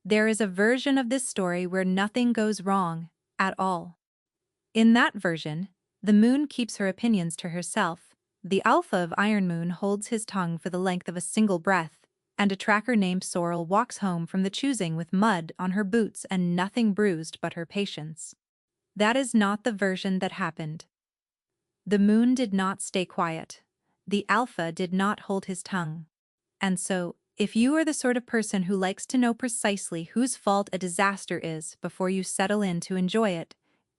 There is a version of this story where nothing goes wrong at all. In that version, the moon keeps her opinions to herself. The alpha of Iron Moon holds his tongue for the length of a single breath, and a tracker named Sorrel walks home from the choosing with mud on her boots and nothing bruised but her patience. That is not the version that happened. The moon did not stay quiet. The alpha did not hold his tongue. And so, if you are the sort of person who likes to know precisely whose fault a disaster is before you settle in to enjoy it,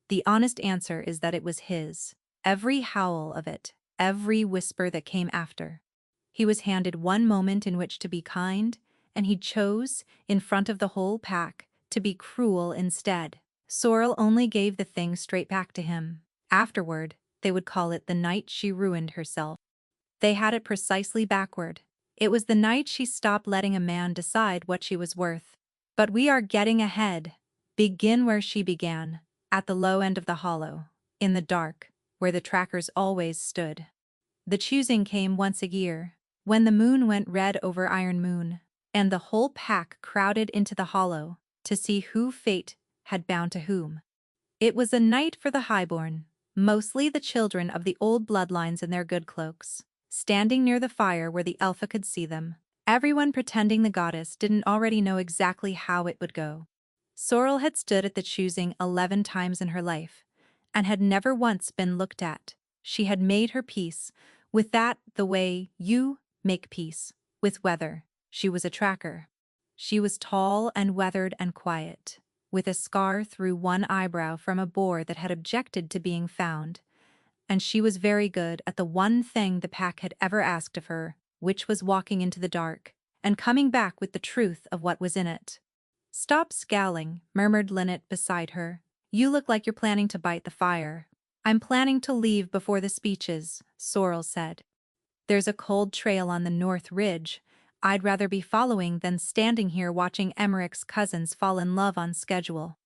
the honest answer is that it was his. Every howl of it, every whisper that came after. He was handed one moment in which to be kind, and he chose, in front of the whole pack, to be cruel instead. Sorrel only gave the thing straight back to him. Afterward, they would call it the night she ruined herself. They had it precisely backward. It was the night she stopped letting a man decide what she was worth. But we are getting ahead. Begin where she began, at the low end of the hollow, in the dark, where the trackers always stood. The choosing came once a year, when the moon went red over Iron Moon, and the whole pack crowded into the hollow to see who fate had bound to whom. It was a night for the highborn, mostly the children of the old bloodlines in their good cloaks, standing near the fire where the alpha could see them, everyone pretending the goddess didn't already know exactly how it would go. Sorrel had stood at the choosing 11 times in her life, and had never once been looked at. She had made her peace with that the way you make peace with weather. She was a tracker. She was tall and weathered and quiet, with a scar through one eyebrow from a boar that had objected to being found. And she was very good at the one thing the pack had ever asked of her, which was walking into the dark and coming back with the truth of what was in it. "Stop scowling," murmured Linnet beside her. "You look like you're planning to bite the fire." "I'm planning to leave before the speeches," Sorrel said. "There's a cold trail on the North Ridge I'd rather be following than standing here watching Emmerich's cousins fall in love on schedule."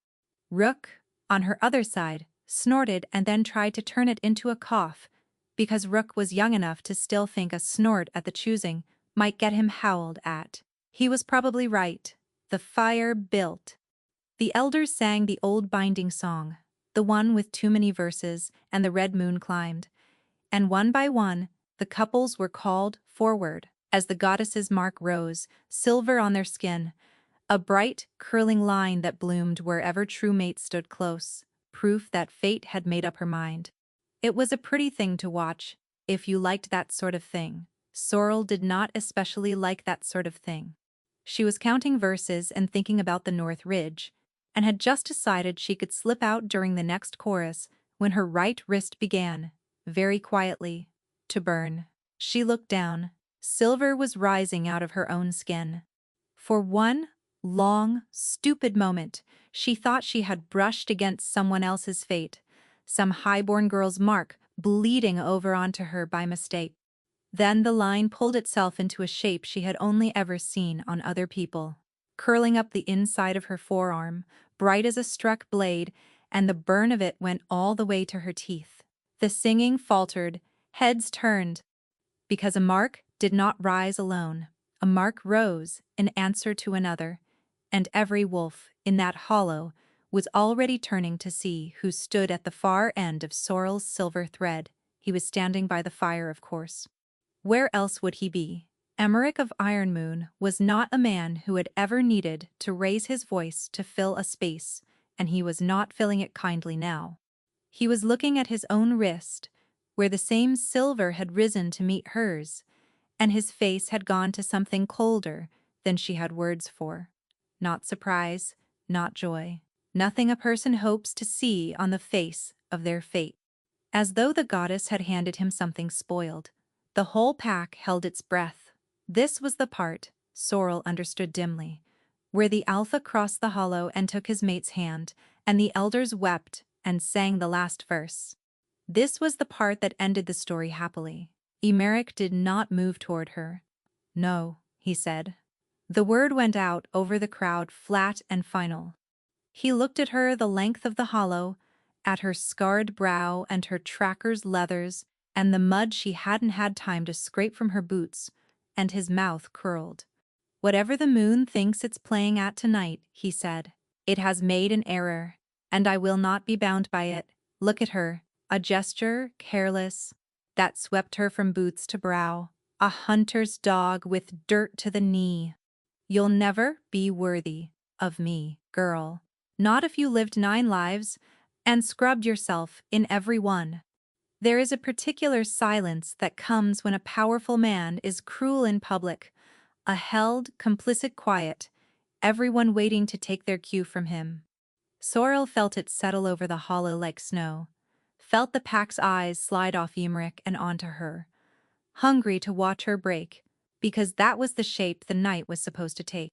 Rook, on her other side, snorted and then tried to turn it into a cough, because Rook was young enough to still think a snort at the choosing might get him howled at. He was probably right. The fire built. The elders sang the old binding song, the one with too many verses, and the red moon climbed. And one by one, the couples were called forward, as the goddess's mark rose, silver on their skin, a bright, curling line that bloomed wherever true mates stood close, proof that fate had made up her mind. It was a pretty thing to watch, if you liked that sort of thing. Sorrel did not especially like that sort of thing. She was counting verses and thinking about the North Ridge, and had just decided she could slip out during the next chorus when her right wrist began, very quietly, to burn. She looked down. Silver was rising out of her own skin. For one long, stupid moment, she thought she had brushed against someone else's fate, some highborn girl's mark bleeding over onto her by mistake. Then the line pulled itself into a shape she had only ever seen on other people, curling up the inside of her forearm, bright as a struck blade, and the burn of it went all the way to her teeth. The singing faltered, heads turned, because a mark did not rise alone. A mark rose in answer to another, and every wolf in that hollow was already turning to see who stood at the far end of Sorrel's silver thread. He was standing by the fire, of course. Where else would he be? Emmerich of Iron Moon was not a man who had ever needed to raise his voice to fill a space, and he was not filling it kindly now. He was looking at his own wrist, where the same silver had risen to meet hers, and his face had gone to something colder than she had words for. Not surprise, not joy. Nothing a person hopes to see on the face of their fate. As though the goddess had handed him something spoiled. The whole pack held its breath. This was the part, Sorrel understood dimly, where the alpha crossed the hollow and took his mate's hand, and the elders wept and sang the last verse. This was the part that ended the story happily. Emmerich did not move toward her. "No," he said. The word went out over the crowd flat and final. He looked at her the length of the hollow, at her scarred brow and her tracker's leathers and the mud she hadn't had time to scrape from her boots, and his mouth curled. "Whatever the moon thinks it's playing at tonight," he said, "it has made an error, and I will not be bound by it. Look at her, a gesture, careless, that swept her from boots to brow, a hunter's dog with dirt to the knee. You'll never be worthy of me, girl. Not if you lived 9 lives and scrubbed yourself in every one." There is a particular silence that comes when a powerful man is cruel in public, a held, complicit quiet, everyone waiting to take their cue from him. Sorrel felt it settle over the hollow like snow, felt the pack's eyes slide off Emmerich and onto her, hungry to watch her break, because that was the shape the night was supposed to take.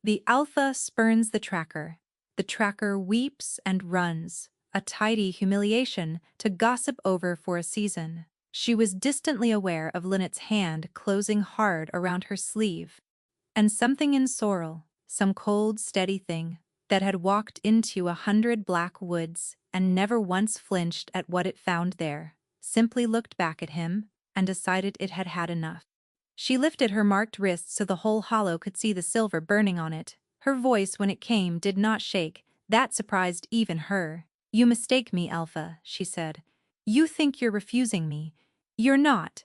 The alpha spurns the tracker weeps and runs, a tidy humiliation to gossip over for a season. She was distantly aware of Lynette's hand closing hard around her sleeve, and something in Sorrel, some cold, steady thing, that had walked into 100 black woods and never once flinched at what it found there, simply looked back at him and decided it had had enough. She lifted her marked wrist so the whole hollow could see the silver burning on it. Her voice, when it came, did not shake. That surprised even her. "You mistake me, Alpha," she said. "You think you're refusing me. You're not.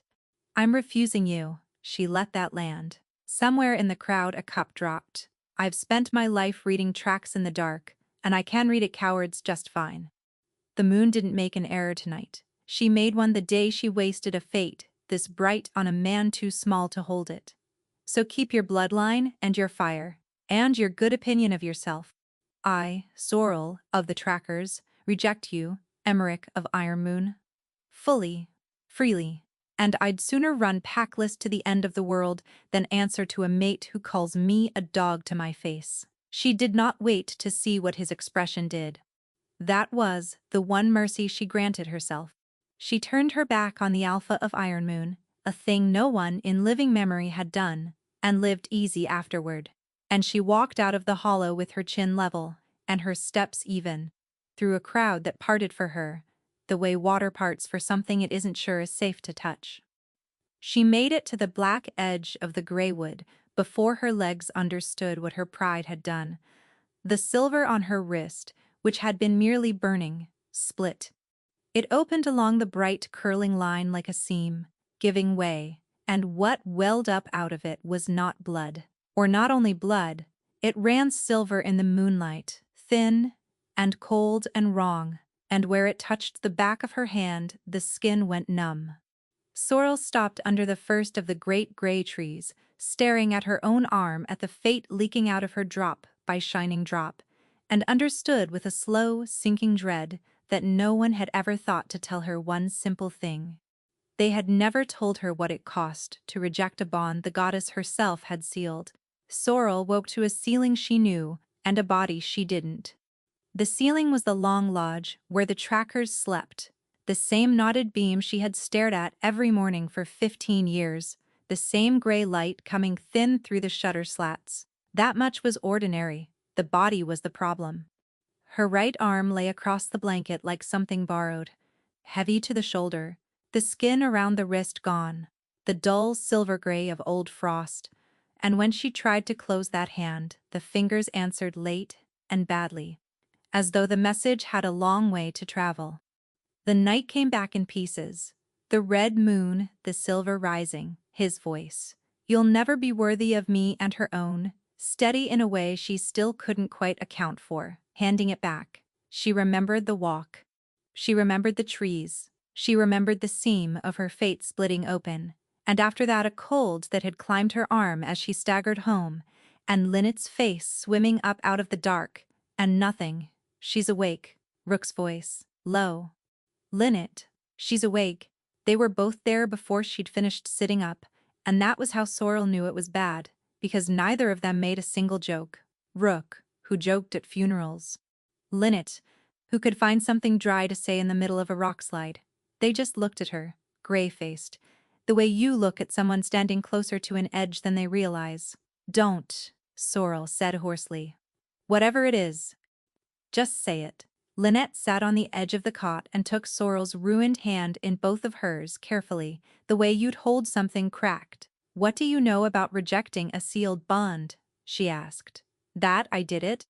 I'm refusing you." She let that land. Somewhere in the crowd a cup dropped. "I've spent my life reading tracks in the dark, and I can read it cowards just fine. The moon didn't make an error tonight. She made one the day she wasted a fate this bright on a man too small to hold it. So keep your bloodline and your fire, and your good opinion of yourself. I, Sorrel of the Trackers, reject you, Emmerich of Iron Moon. Fully, freely, and I'd sooner run packless to the end of the world than answer to a mate who calls me a dog to my face." She did not wait to see what his expression did. That was the one mercy she granted herself. She turned her back on the Alpha of Iron Moon, a thing no one in living memory had done, and lived easy afterward. And she walked out of the hollow with her chin level, and her steps even, through a crowd that parted for her, the way water parts for something it isn't sure is safe to touch. She made it to the black edge of the gray wood before her legs understood what her pride had done. The silver on her wrist, which had been merely burning, split. It opened along the bright curling line like a seam, giving way, and what welled up out of it was not blood. Or not only blood, it ran silver in the moonlight, thin and cold and wrong, and where it touched the back of her hand the skin went numb. Sorrel stopped under the first of the great gray trees, staring at her own arm at the fate leaking out of her drop by shining drop, and understood with a slow, sinking dread that no one had ever thought to tell her one simple thing. They had never told her what it cost to reject a bond the goddess herself had sealed. Sorrel woke to a ceiling she knew, and a body she didn't. The ceiling was the long lodge where the Trackers slept, the same knotted beam she had stared at every morning for 15 years, the same gray light coming thin through the shutter slats. That much was ordinary, the body was the problem. Her right arm lay across the blanket like something borrowed, heavy to the shoulder, the skin around the wrist gone, the dull silver gray of old frost, and when she tried to close that hand, the fingers answered late and badly, as though the message had a long way to travel. The night came back in pieces, the red moon, the silver rising, his voice. "You'll never be worthy of me," and her own, steady in a way she still couldn't quite account for, handing it back. She remembered the walk. She remembered the trees. She remembered the seam of her fate splitting open, and after that a cold that had climbed her arm as she staggered home, and Lynette's face swimming up out of the dark, and nothing. "She's awake." Rook's voice, low. "Lynette, she's awake." They were both there before she'd finished sitting up, and that was how Sorrel knew it was bad, because neither of them made a single joke. Rook, who joked at funerals. Lynette, who could find something dry to say in the middle of a rock slide. They just looked at her, gray-faced, the way you look at someone standing closer to an edge than they realize. "Don't," Sorrel said hoarsely. "Whatever it is, just say it." Lynette sat on the edge of the cot and took Sorrel's ruined hand in both of hers carefully, the way you'd hold something cracked, "What do you know about rejecting a sealed bond?" she asked. "That I did it.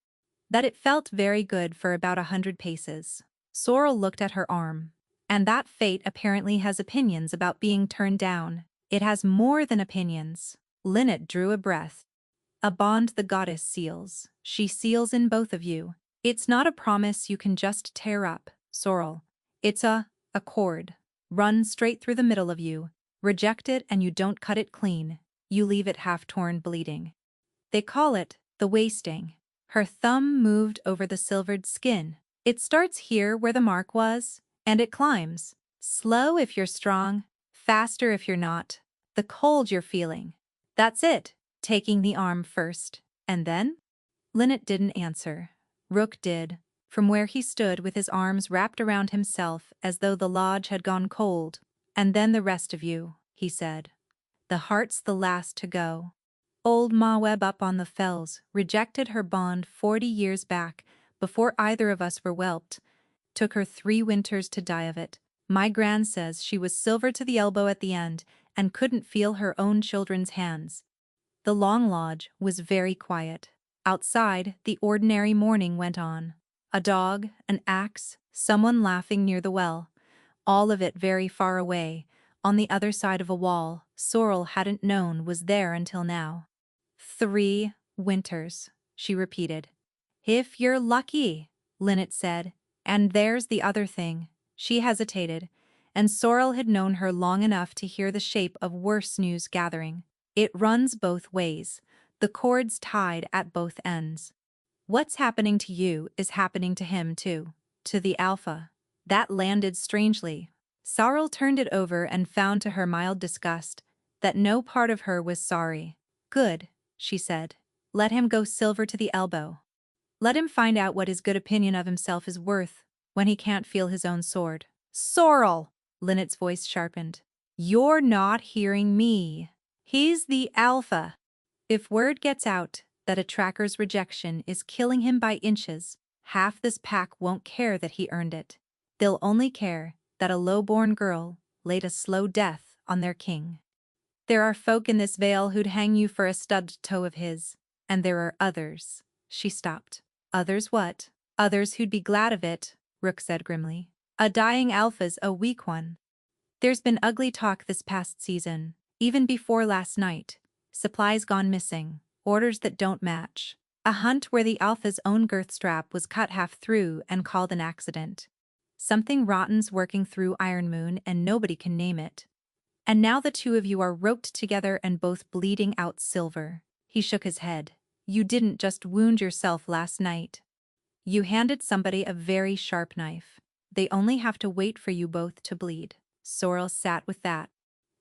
That it felt very good for about 100 paces." Sorrel looked at her arm. "And that fate apparently has opinions about being turned down. It has more than opinions." Lynette drew a breath. "A bond the goddess seals. She seals in both of you. It's not a promise you can just tear up, Sorrel. It's a cord. Run straight through the middle of you. Reject it and you don't cut it clean. You leave it half-torn, bleeding. They call it the wasting." Her thumb moved over the silvered skin. "It starts here where the mark was, and it climbs. Slow if you're strong, faster if you're not. The cold you're feeling. That's it. Taking the arm first. And then?" Lynette didn't answer. Rook did, from where he stood with his arms wrapped around himself as though the lodge had gone cold. "And then the rest of you," he said. "The heart's the last to go. Old Ma Webb up on the fells rejected her bond 40 years back, before either of us were whelped. Took her 3 winters to die of it. My gran says she was silver to the elbow at the end and couldn't feel her own children's hands." The long lodge was very quiet. Outside, the ordinary morning went on. A dog, an axe, someone laughing near the well. All of it very far away, on the other side of a wall Sorrel hadn't known was there until now. 3 winters, she repeated. "If you're lucky," Lynette said. "And there's the other thing." She hesitated, and Sorrel had known her long enough to hear the shape of worse news gathering. "It runs both ways. The cord's tied at both ends. What's happening to you is happening to him too. To the Alpha." That landed strangely. Sorrel turned it over and found to her mild disgust that no part of her was sorry. "Good," she said. "Let him go silver to the elbow. Let him find out what his good opinion of himself is worth when he can't feel his own sword." "Sorrel!" Lynette's voice sharpened. "You're not hearing me. He's the Alpha. If word gets out that a tracker's rejection is killing him by inches, half this pack won't care that he earned it. They'll only care that a low-born girl laid a slow death on their king. There are folk in this vale who'd hang you for a stubbed toe of his, and there are others." She stopped. "Others what?" "Others who'd be glad of it," Rook said grimly. "A dying Alpha's a weak one. There's been ugly talk this past season, even before last night. Supplies gone missing, orders that don't match. A hunt where the Alpha's own girth strap was cut half through and called an accident. Something rotten's working through Iron Moon and nobody can name it. And now the 2 of you are roped together and both bleeding out silver." He shook his head. "You didn't just wound yourself last night. You handed somebody a very sharp knife. They only have to wait for you both to bleed." Sorrel sat with that.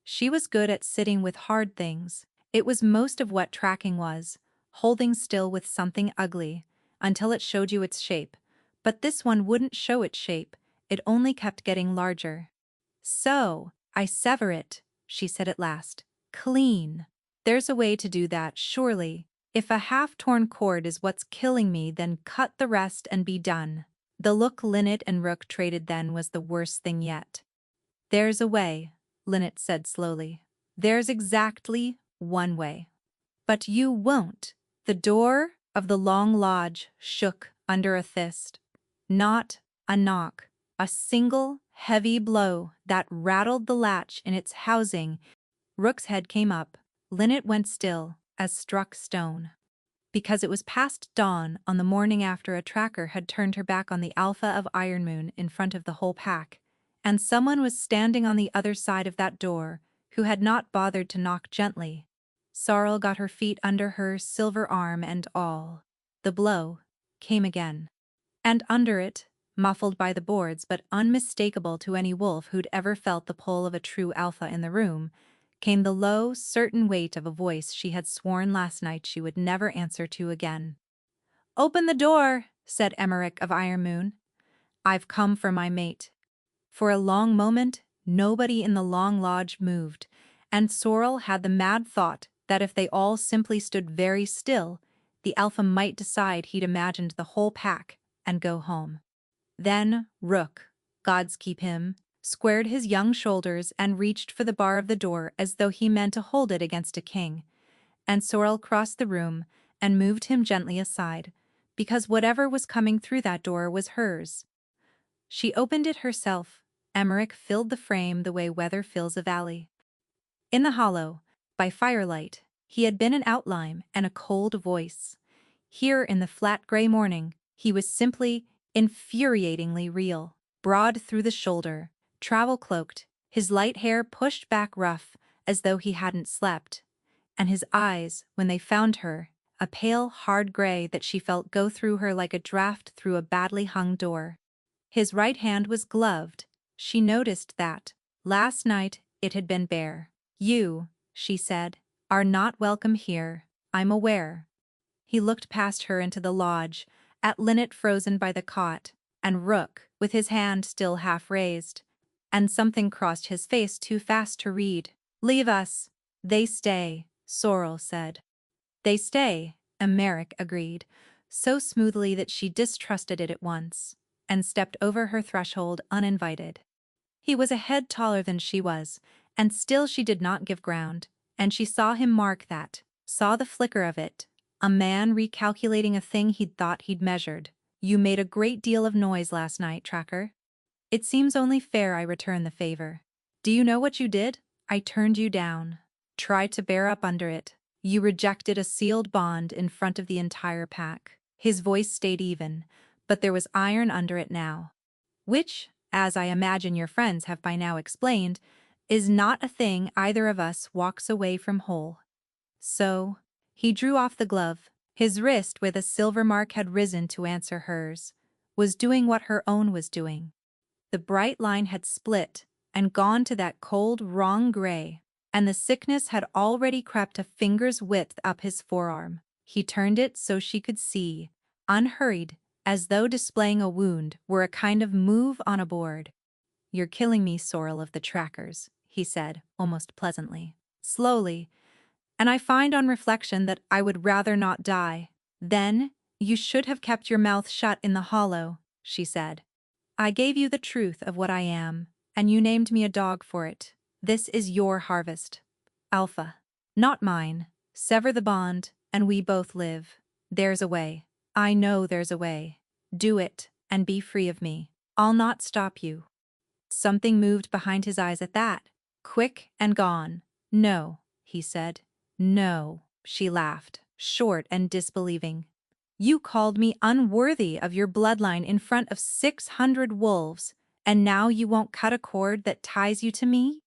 She was good at sitting with hard things. It was most of what tracking was, holding still with something ugly, until it showed you its shape. But this one wouldn't show its shape, it only kept getting larger. "So, I sever it," she said at last. "Clean. There's a way to do that, surely. If a half-torn cord is what's killing me, then cut the rest and be done." The look Lynette and Rook traded then was the worst thing yet. "There's a way," Lynette said slowly. "There's exactly one way. But you won't." The door of the long lodge shook under a fist. Not a knock, a single heavy blow that rattled the latch in its housing. Rook's head came up. Lynette went still, as struck stone. Because it was past dawn on the morning after a tracker had turned her back on the Alpha of Iron Moon in front of the whole pack, and someone was standing on the other side of that door who had not bothered to knock gently. Sorrel got her feet under her, silver arm and all. The blow came again. And under it, muffled by the boards but unmistakable to any wolf who'd ever felt the pull of a true Alpha in the room, came the low, certain weight of a voice she had sworn last night she would never answer to again. "Open the door," said Emmerich of Iron Moon. "I've come for my mate." For a long moment, nobody in the long lodge moved, and Sorrel had the mad thought that if they all simply stood very still, the Alpha might decide he'd imagined the whole pack and go home. Then Rook, gods keep him, squared his young shoulders and reached for the bar of the door as though he meant to hold it against a king. And Sorrel crossed the room and moved him gently aside, because whatever was coming through that door was hers. She opened it herself. Emmerich filled the frame the way weather fills a valley. In the hollow, by firelight, he had been an outline and a cold voice. Here in the flat gray morning, he was simply infuriatingly real. Broad through the shoulder, travel-cloaked, his light hair pushed back rough as though he hadn't slept. And his eyes, when they found her, a pale, hard gray that she felt go through her like a draft through a badly hung door. His right hand was gloved. She noticed that. Last night, it had been bare. "You," she said, "are not welcome here, I'm aware." He looked past her into the lodge, at Linnet frozen by the cot, and Rook, with his hand still half raised. And something crossed his face too fast to read. "Leave us." "They stay," Sorrel said. "They stay," Emmerich agreed, so smoothly that she distrusted it at once, and stepped over her threshold uninvited. He was a head taller than she was, and still she did not give ground, and she saw him mark that, saw the flicker of it, a man recalculating a thing he'd thought he'd measured. "You made a great deal of noise last night, Tracker. It seems only fair I return the favor. Do you know what you did? I turned you down. Tried to bear up under it. You rejected a sealed bond in front of the entire pack." His voice stayed even, but there was iron under it now. "Which, as I imagine your friends have by now explained, is not a thing either of us walks away from whole. So," he drew off the glove. His wrist with a silver mark had risen to answer hers, was doing what her own was doing. The bright line had split and gone to that cold, wrong gray, and the sickness had already crept a finger's width up his forearm. He turned it so she could see, unhurried, as though displaying a wound were a kind of move on a board. "You're killing me, Sorrel of the Trackers," he said, almost pleasantly. Slowly, "and I find on reflection that I would rather not die." "Then, you should have kept your mouth shut in the hollow," she said. "I gave you the truth of what I am, and you named me a dog for it. This is your harvest. Alpha. Not mine. Sever the bond, and we both live. There's a way. I know there's a way. Do it, and be free of me. I'll not stop you." Something moved behind his eyes at that, quick and gone. "No," he said. "No," she laughed, short and disbelieving. "You called me unworthy of your bloodline in front of 600 wolves, and now you won't cut a cord that ties you to me?"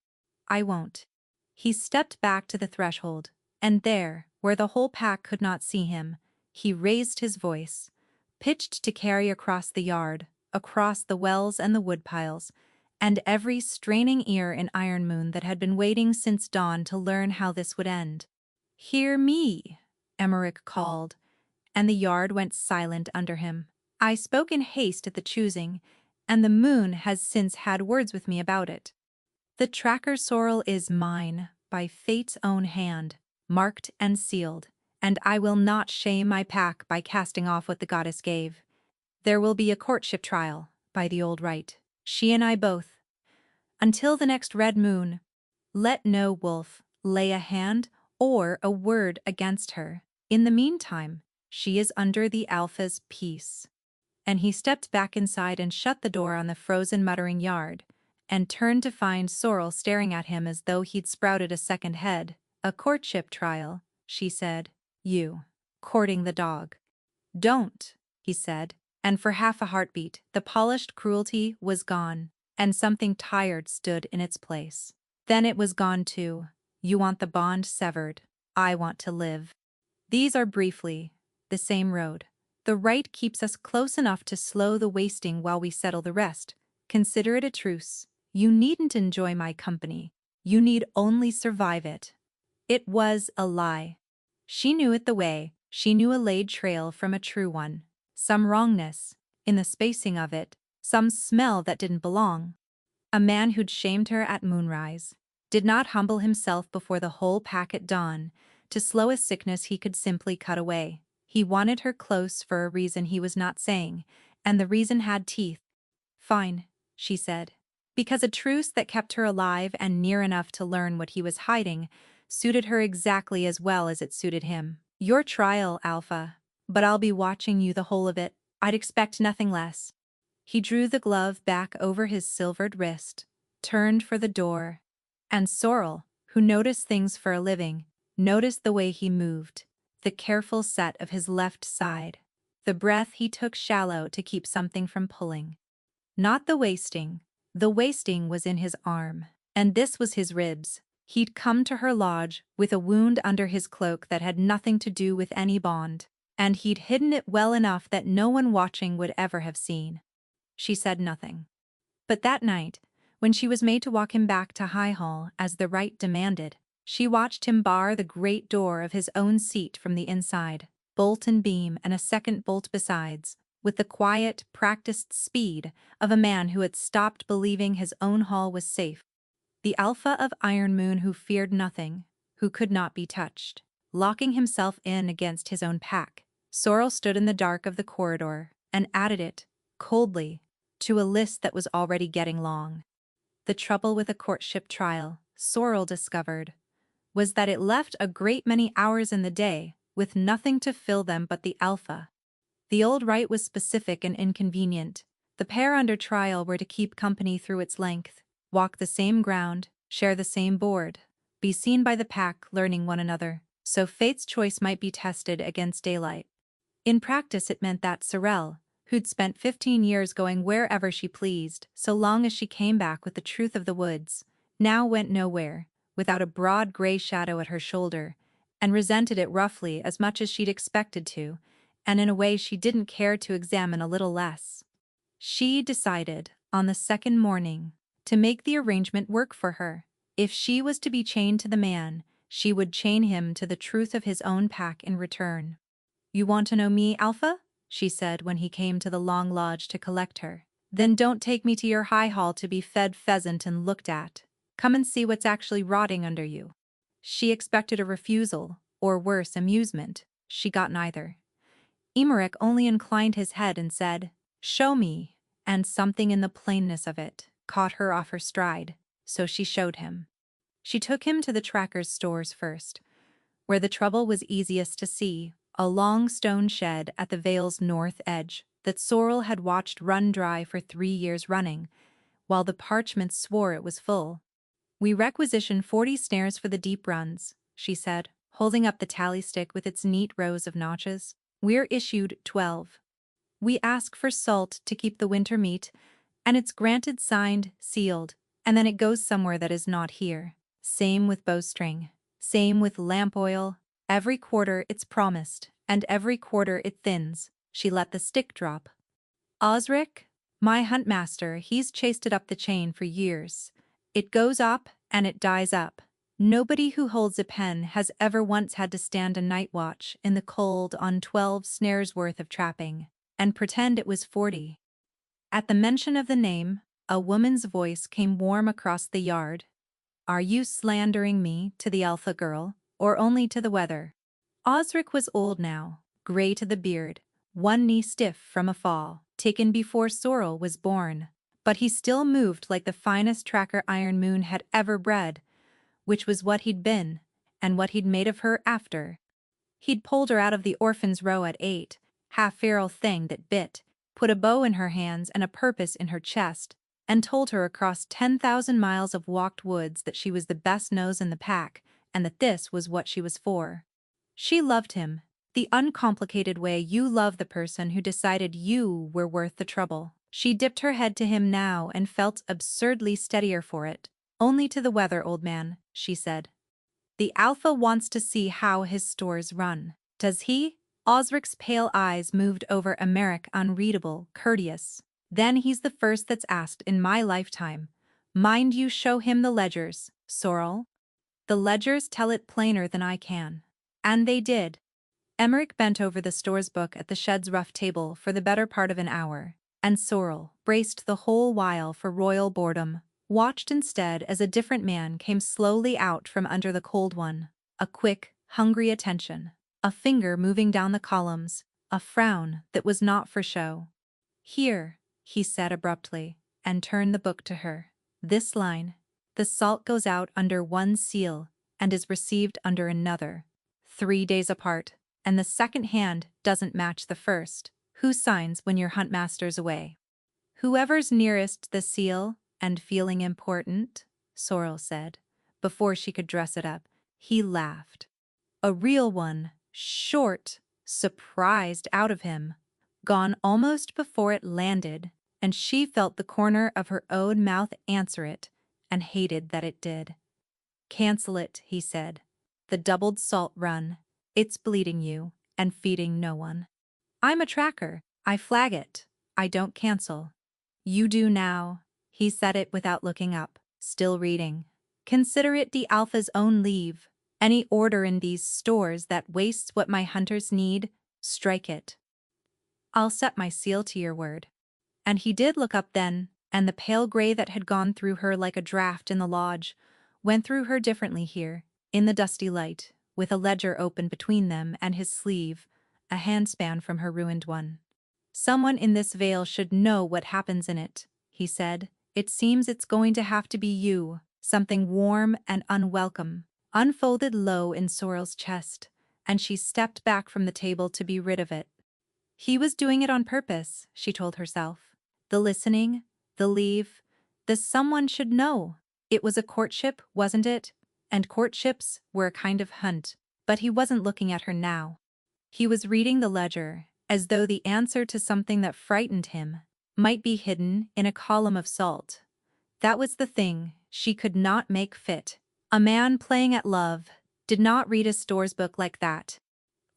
"I won't." He stepped back to the threshold, and there, where the whole pack could not see him, he raised his voice, pitched to carry across the yard, across the wells and the woodpiles, and every straining ear in Ironmoon that had been waiting since dawn to learn how this would end. "Hear me," Emmerich called, and the yard went silent under him. "I spoke in haste at the choosing, and the moon has since had words with me about it. The Tracker Sorrel is mine, by fate's own hand, marked and sealed, and I will not shame my pack by casting off what the goddess gave. There will be a courtship trial, by the old rite, she and I both. Until the next red moon, let no wolf lay a hand or a word against her. In the meantime, she is under the Alpha's peace." And he stepped back inside and shut the door on the frozen muttering yard, and turned to find Sorrel staring at him as though he'd sprouted a second head. "A courtship trial," she said. "You. Courting the dog." "Don't," he said, and for half a heartbeat, the polished cruelty was gone, and something tired stood in its place. Then it was gone too. "You want the bond severed. I want to live. These are briefly the same road. The right keeps us close enough to slow the wasting while we settle the rest. Consider it a truce. You needn't enjoy my company. You need only survive it." It was a lie. She knew it the way she knew a laid trail from a true one. Some wrongness, in the spacing of it, some smell that didn't belong. A man who'd shamed her at moonrise did not humble himself before the whole pack at dawn to slow a sickness he could simply cut away. He wanted her close for a reason he was not saying, and the reason had teeth. "Fine," she said. Because a truce that kept her alive and near enough to learn what he was hiding suited her exactly as well as it suited him. Your trial, Alpha. But I'll be watching you the whole of it. I'd expect nothing less. He drew the glove back over his silvered wrist, turned for the door, and Sorrel, who noticed things for a living, noticed the way he moved, the careful set of his left side, the breath he took shallow to keep something from pulling. Not the wasting. The wasting was in his arm, and this was his ribs. He'd come to her lodge with a wound under his cloak that had nothing to do with any bond, and he'd hidden it well enough that no one watching would ever have seen. She said nothing. But that night, when she was made to walk him back to High Hall as the right demanded, she watched him bar the great door of his own seat from the inside, bolt and beam and a second bolt besides, with the quiet, practiced speed of a man who had stopped believing his own hall was safe. The Alpha of Iron Moon who feared nothing, who could not be touched. Locking himself in against his own pack, Sorrel stood in the dark of the corridor and added it, coldly, to a list that was already getting long. The trouble with a courtship trial, Sorrel discovered, was that it left a great many hours in the day with nothing to fill them but the Alpha. The old rite was specific and inconvenient. The pair under trial were to keep company through its length, walk the same ground, share the same board, be seen by the pack learning one another, so fate's choice might be tested against daylight. In practice it meant that Sorrel, who'd spent 15 years going wherever she pleased so long as she came back with the truth of the woods, now went nowhere, without a broad gray shadow at her shoulder, and resented it roughly as much as she'd expected to, and in a way she didn't care to examine a little less. She decided, on the second morning, to make the arrangement work for her. If she was to be chained to the man, she would chain him to the truth of his own pack in return. You want to know me, Alpha? She said when he came to the long lodge to collect her. Then don't take me to your high hall to be fed pheasant and looked at. Come and see what's actually rotting under you. She expected a refusal, or worse, amusement. She got neither. Emmerich only inclined his head and said, "Show me," and something in the plainness of it caught her off her stride, so she showed him. She took him to the tracker's stores first, where the trouble was easiest to see, a long stone shed at the Vale's north edge that Sorrel had watched run dry for 3 years running, while the parchments swore it was full. We requisition 40 snares for the deep runs, she said, holding up the tally stick with its neat rows of notches. We're issued 12. We ask for salt to keep the winter meat, and it's granted, signed, sealed, and then it goes somewhere that is not here. Same with bowstring. Same with lamp oil. Every quarter it's promised, and every quarter it thins. She let the stick drop. Osric, my hunt master, he's chased it up the chain for years. It goes up, and it dies up. Nobody who holds a pen has ever once had to stand a night watch in the cold on 12 snares worth of trapping, and pretend it was 40. At the mention of the name, a woman's voice came warm across the yard. Are you slandering me to the Alpha girl, or only to the weather? Osric was old now, gray to the beard, one knee stiff from a fall, taken before Sorrel was born, but he still moved like the finest tracker Iron Moon had ever bred, which was what he'd been, and what he'd made of her after. He'd pulled her out of the orphan's row at 8, half-feral thing that bit, put a bow in her hands and a purpose in her chest, and told her across 10,000 miles of walked woods that she was the best nose in the pack, and that this was what she was for. She loved him, the uncomplicated way you love the person who decided you were worth the trouble. She dipped her head to him now and felt absurdly steadier for it. Only to the weather, old man, she said. The Alpha wants to see how his stores run. Does he? Osric's pale eyes moved over Emmerich, unreadable, courteous. Then he's the first that's asked in my lifetime. Mind you show him the ledgers, Sorrel. The ledgers tell it plainer than I can. And they did. Emmerich bent over the store's book at the shed's rough table for the better part of an hour, and Sorrel, braced the whole while for royal boredom, watched instead as a different man came slowly out from under the cold one, a quick, hungry attention, a finger moving down the columns, a frown that was not for show. Here, he said abruptly, and turned the book to her. This line, the salt goes out under one seal and is received under another, 3 days apart, and the second hand doesn't match the first. Who signs when your huntmaster's away? Whoever's nearest the seal and feeling important, Sorrel said. Before she could dress it up, he laughed. A real one, short, surprised out of him, gone almost before it landed, and she felt the corner of her own mouth answer it, and hated that it did. Cancel it, he said. The doubled salt run. It's bleeding you, and feeding no one. I'm a tracker. I flag it. I don't cancel. You do now. He said it without looking up, still reading. Consider it the Alpha's own leave. Any order in these stores that wastes what my hunters need, strike it. I'll set my seal to your word. And he did look up then, and the pale gray that had gone through her like a draft in the lodge went through her differently here, in the dusty light, with a ledger open between them and his sleeve, a handspan from her ruined one. Someone in this veil should know what happens in it, he said. It seems it's going to have to be you, something warm and unwelcome, unfolded low in Sorrel's chest, and she stepped back from the table to be rid of it. He was doing it on purpose, she told herself. The listening, the leave, the someone should know. It was a courtship, wasn't it? And courtships were a kind of hunt, but he wasn't looking at her now. He was reading the ledger, as though the answer to something that frightened him might be hidden in a column of salt. That was the thing she could not make fit. A man playing at love did not read a store's book like that.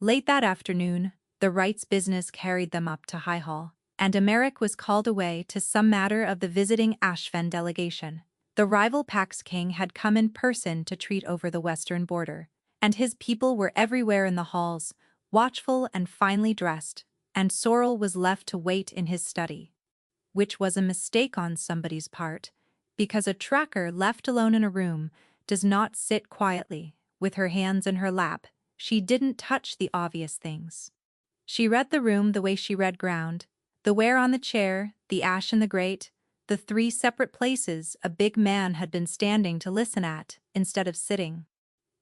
Late that afternoon, the Wrights' business carried them up to High Hall, and Emmerich was called away to some matter of the visiting Ashfen delegation. The rival Pax King had come in person to treat over the western border, and his people were everywhere in the halls, watchful and finely dressed, and Sorrel was left to wait in his study. Which was a mistake on somebody's part, because a tracker left alone in a room does not sit quietly, with her hands in her lap. She didn't touch the obvious things. She read the room the way she read ground, the ware on the chair, the ash in the grate, the 3 separate places a big man had been standing to listen at instead of sitting.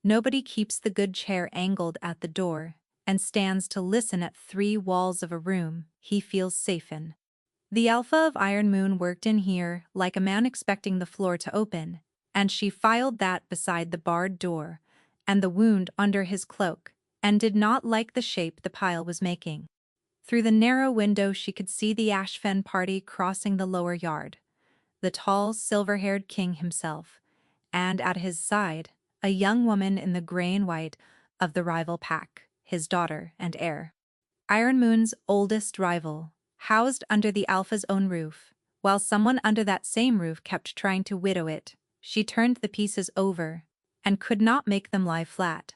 Nobody keeps the good chair angled at the door and stands to listen at 3 walls of a room he feels safe in. The Alpha of Iron Moon worked in here like a man expecting the floor to open, and she filed that beside the barred door and the wound under his cloak, and did not like the shape the pile was making. Through the narrow window she could see the Ashfen party crossing the lower yard, the tall, silver-haired king himself, and at his side, a young woman in the gray and white of the rival pack, his daughter and heir. Iron Moon's oldest rival, housed under the Alpha's own roof, while someone under that same roof kept trying to widow it. She turned the pieces over and could not make them lie flat.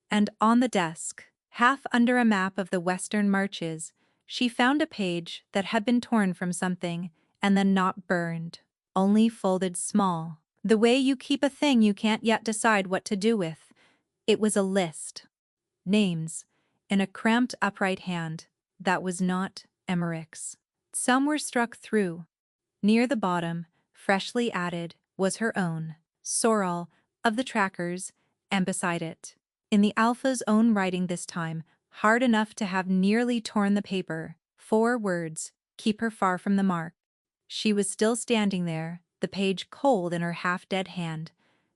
And on the desk, half under a map of the Western Marches, she found a page that had been torn from something and then not burned, only folded small. The way you keep a thing you can't yet decide what to do with. It was a list. Names, in a cramped upright hand, that was not Emmerich's. Some were struck through. Near the bottom, freshly added, was her own, Sorrel, of the trackers, and beside it, in the Alpha's own writing this time, hard enough to have nearly torn the paper, 4 words, keep her far from the mark. She was still standing there, the page cold in her half-dead hand,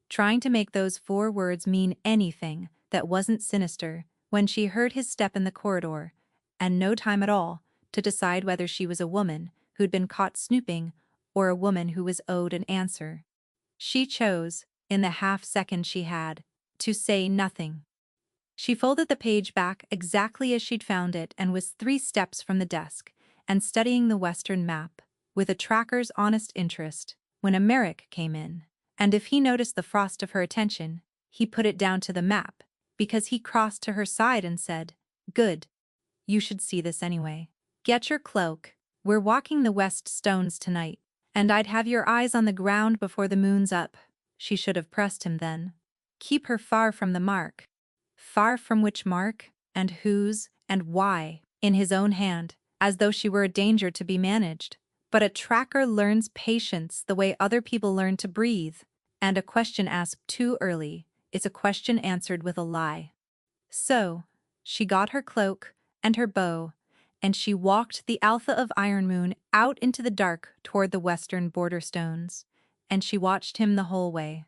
trying to make those 4 words mean anything that wasn't sinister, when she heard his step in the corridor, and no time at all to decide whether she was a woman who'd been caught snooping or a woman who was owed an answer. She chose, in the half-second she had, to say nothing. She folded the page back exactly as she'd found it and was 3 steps from the desk and studying the Western map, with a tracker's honest interest, when Emmerich came in. And if he noticed the frost of her attention, he put it down to the map, because he crossed to her side and said, "Good. You should see this anyway. Get your cloak. We're walking the West Stones tonight, and I'd have your eyes on the ground before the moon's up." She should have pressed him then. Keep her far from the mark. Far from which mark, and whose, and why, in his own hand, as though she were a danger to be managed. But a tracker learns patience the way other people learn to breathe, and a question asked too early is a question answered with a lie. So, she got her cloak and her bow, and she walked the Alpha of Ironmoon out into the dark toward the western border stones, and she watched him the whole way.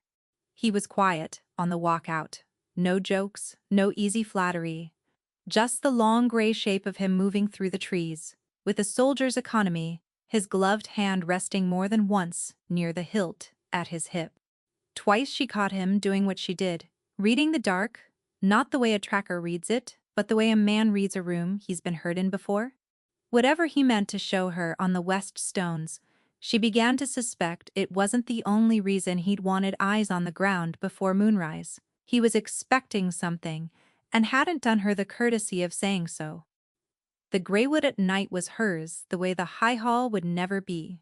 He was quiet on the walk out. No jokes, no easy flattery. Just the long gray shape of him moving through the trees, with a soldier's economy, his gloved hand resting more than once near the hilt at his hip. Twice she caught him doing what she did, reading the dark, not the way a tracker reads it, but the way a man reads a room he's been hurt in before. Whatever he meant to show her on the west stones, she began to suspect it wasn't the only reason he'd wanted eyes on the ground before moonrise. He was expecting something, and hadn't done her the courtesy of saying so. The Greywood at night was hers the way the High Hall would never be.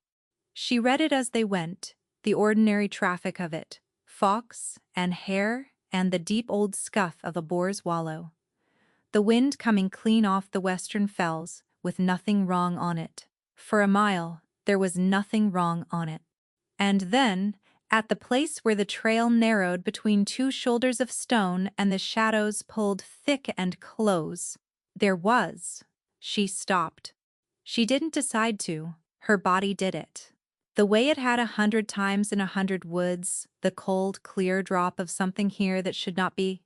She read it as they went, the ordinary traffic of it, fox and hare and the deep old scuff of a boar's wallow. The wind coming clean off the western fells with nothing wrong on it. For a mile, there was nothing wrong on it. And then, at the place where the trail narrowed between two shoulders of stone and the shadows pulled thick and close, there was. She stopped. She didn't decide to, her body did it. The way it had 100 times in 100 woods, the cold, clear drop of something here that should not be.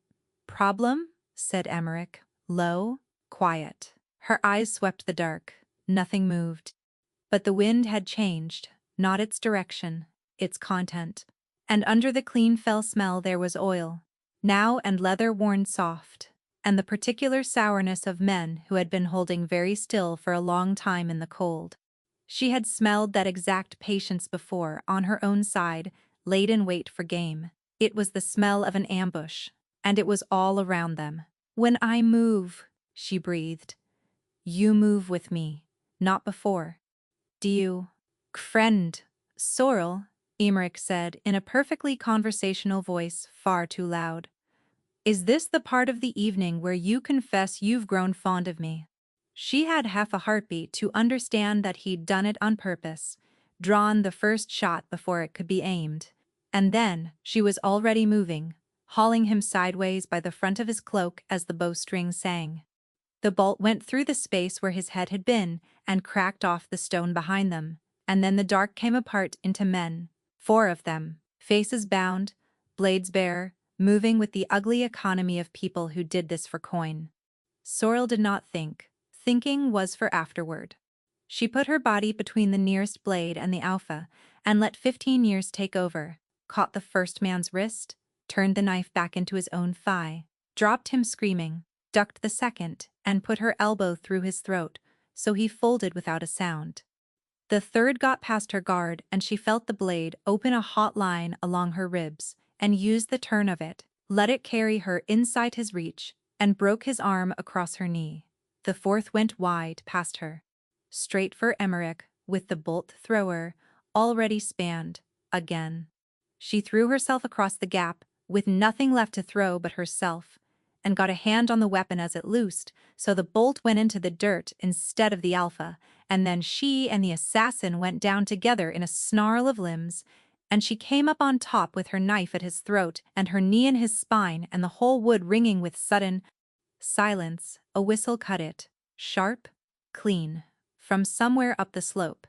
Problem? Said Emmerich, low, quiet. Her eyes swept the dark. Nothing moved. But the wind had changed, not its direction, its content. And under the clean fell smell there was oil, now and leather worn soft, and the particular sourness of men who had been holding very still for a long time in the cold. She had smelled that exact patience before, on her own side, laid in wait for game. It was the smell of an ambush, and it was all around them. When I move, she breathed. You move with me, not before. Do you? Friend, Sorrel, Emmerich said in a perfectly conversational voice far too loud. Is this the part of the evening where you confess you've grown fond of me? She had half a heartbeat to understand that he'd done it on purpose, drawn the first shot before it could be aimed. And then she was already moving, hauling him sideways by the front of his cloak as the bowstring sang. The bolt went through the space where his head had been and cracked off the stone behind them, and then the dark came apart into men, 4 of them, faces bound, blades bare, moving with the ugly economy of people who did this for coin. Sorrel did not think. Thinking was for afterward. She put her body between the nearest blade and the Alpha, and let 15 years take over, caught the first man's wrist, turned the knife back into his own thigh, dropped him screaming, ducked the second, and put her elbow through his throat, so he folded without a sound. The third got past her guard, and she felt the blade open a hot line along her ribs, and used the turn of it, let it carry her inside his reach, and broke his arm across her knee. The fourth went wide past her, straight for Emmerich, with the bolt thrower already spanned, again. She threw herself across the gap, with nothing left to throw but herself, and got a hand on the weapon as it loosed, so the bolt went into the dirt instead of the Alpha, and then she and the assassin went down together in a snarl of limbs, and she came up on top with her knife at his throat and her knee in his spine and the whole wood ringing with sudden silence. A whistle cut it, sharp, clean, from somewhere up the slope.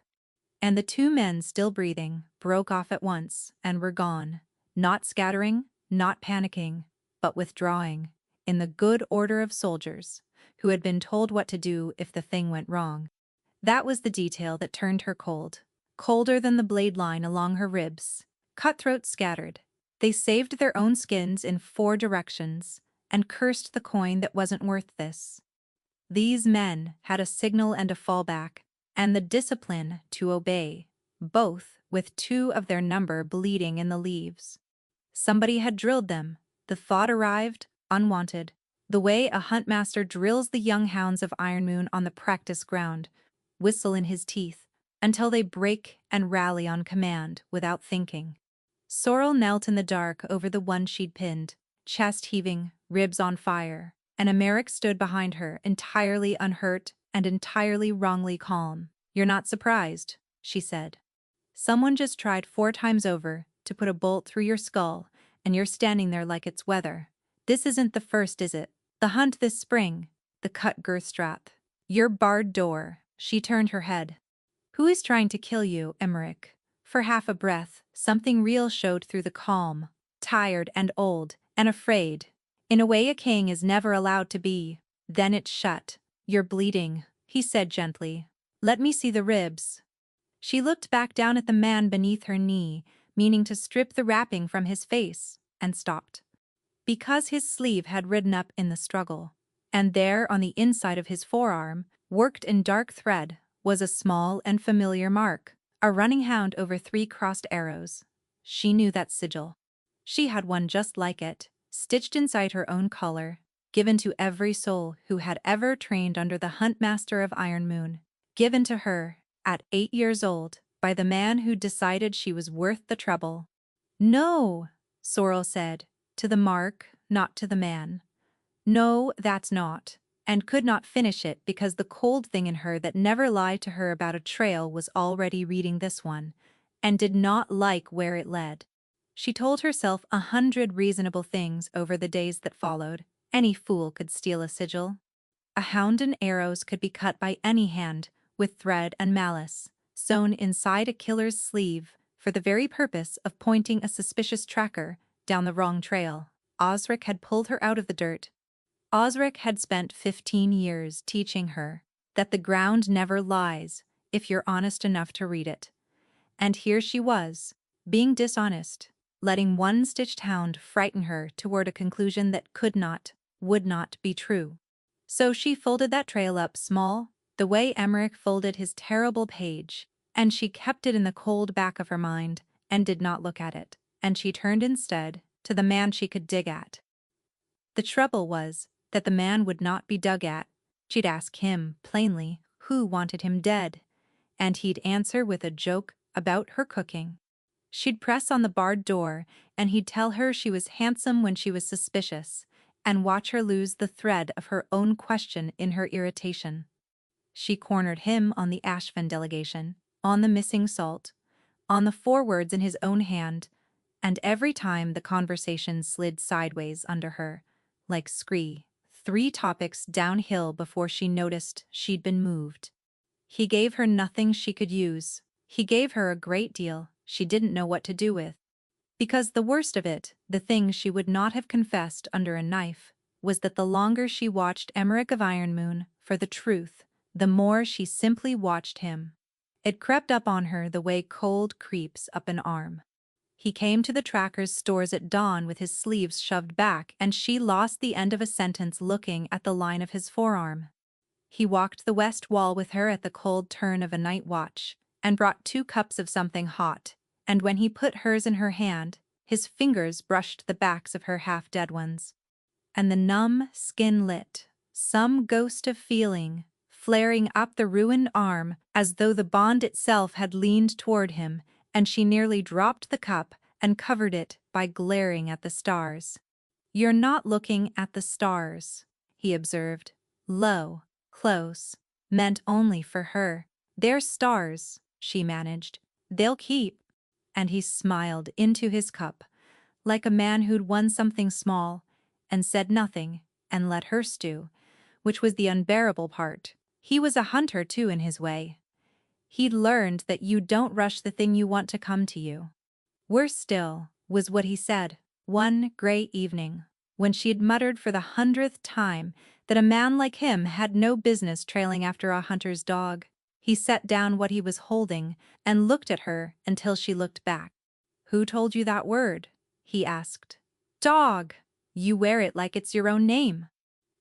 And the 2 men, still breathing, broke off at once and were gone, not scattering, not panicking, but withdrawing, in the good order of soldiers, who had been told what to do if the thing went wrong. That was the detail that turned her cold, colder than the blade line along her ribs. Cutthroats scattered. They saved their own skins in 4 directions, and cursed the coin that wasn't worth this. These men had a signal and a fallback, and the discipline to obey, both with 2 of their number bleeding in the leaves. Somebody had drilled them. The thought arrived, unwanted, the way a huntmaster drills the young hounds of Ironmoon on the practice ground, whistle in his teeth, until they break and rally on command without thinking. Sorrel knelt in the dark over the one she'd pinned, chest heaving, ribs on fire, and Emmerich stood behind her, entirely unhurt and entirely wrongly calm. You're not surprised, she said. Someone just tried 4 times over to put a bolt through your skull, and you're standing there like it's weather. This isn't the first, is it? The hunt this spring, the cut girth strap, your barred door. She turned her head. Who is trying to kill you, Emmerich? For half a breath, something real showed through the calm, tired and old, and afraid. In a way a king is never allowed to be. Then it shut. You're bleeding, he said gently. Let me see the ribs. She looked back down at the man beneath her knee, meaning to strip the wrapping from his face, and stopped. Because his sleeve had ridden up in the struggle, and there on the inside of his forearm, worked in dark thread, was a small and familiar mark, a running hound over 3 crossed arrows. She knew that sigil. She had one just like it, stitched inside her own collar, given to every soul who had ever trained under the huntmaster of Ironmoon, given to her, at 8 years old, by the man who decided she was worth the trouble. No, Sorrel said, to the mark, not to the man. No, that's not. And could not finish it because the cold thing in her that never lied to her about a trail was already reading this one, and did not like where it led. She told herself 100 reasonable things over the days that followed. Any fool could steal a sigil. A hound and arrows could be cut by any hand, with thread and malice, sewn inside a killer's sleeve, for the very purpose of pointing a suspicious tracker down the wrong trail. Osric had pulled her out of the dirt. Osric had spent 15 years teaching her that the ground never lies if you're honest enough to read it. And here she was, being dishonest, letting one stitched hound frighten her toward a conclusion that could not, would not be true. So she folded that trail up small, the way Emmerich folded his terrible page, and she kept it in the cold back of her mind and did not look at it, and she turned instead to the man she could dig at. The trouble was that the man would not be dug at. She'd ask him, plainly, who wanted him dead, and he'd answer with a joke about her cooking. She'd press on the barred door, and he'd tell her she was handsome when she was suspicious, and watch her lose the thread of her own question in her irritation. She cornered him on the Ashvin delegation, on the missing salt, on the 4 words in his own hand, and every time the conversation slid sideways under her, like scree, 3 topics downhill before she noticed she'd been moved. He gave her nothing she could use. He gave her a great deal she didn't know what to do with. Because the worst of it, the thing she would not have confessed under a knife, was that the longer she watched Emmerich of Ironmoon for the truth, the more she simply watched him. It crept up on her the way cold creeps up an arm. He came to the tracker's stores at dawn with his sleeves shoved back, and she lost the end of a sentence looking at the line of his forearm. He walked the west wall with her at the cold turn of a night watch, and brought 2 cups of something hot, and when he put hers in her hand, his fingers brushed the backs of her half-dead ones. And the numb skin lit, some ghost of feeling, flaring up the ruined arm as though the bond itself had leaned toward him, and she nearly dropped the cup and covered it by glaring at the stars. "You're not looking at the stars," he observed, low, close, meant only for her. "They're stars," she managed. "They'll keep." And he smiled into his cup, like a man who'd won something small, and said nothing, and let her stew, which was the unbearable part. He was a hunter too in his way. He'd learned that you don't rush the thing you want to come to you. Worse still, was what he said, one gray evening, when she had muttered for the 100th time that a man like him had no business trailing after a hunter's dog. He set down what he was holding and looked at her until she looked back. "Who told you that word?" he asked. "Dog! You wear it like it's your own name.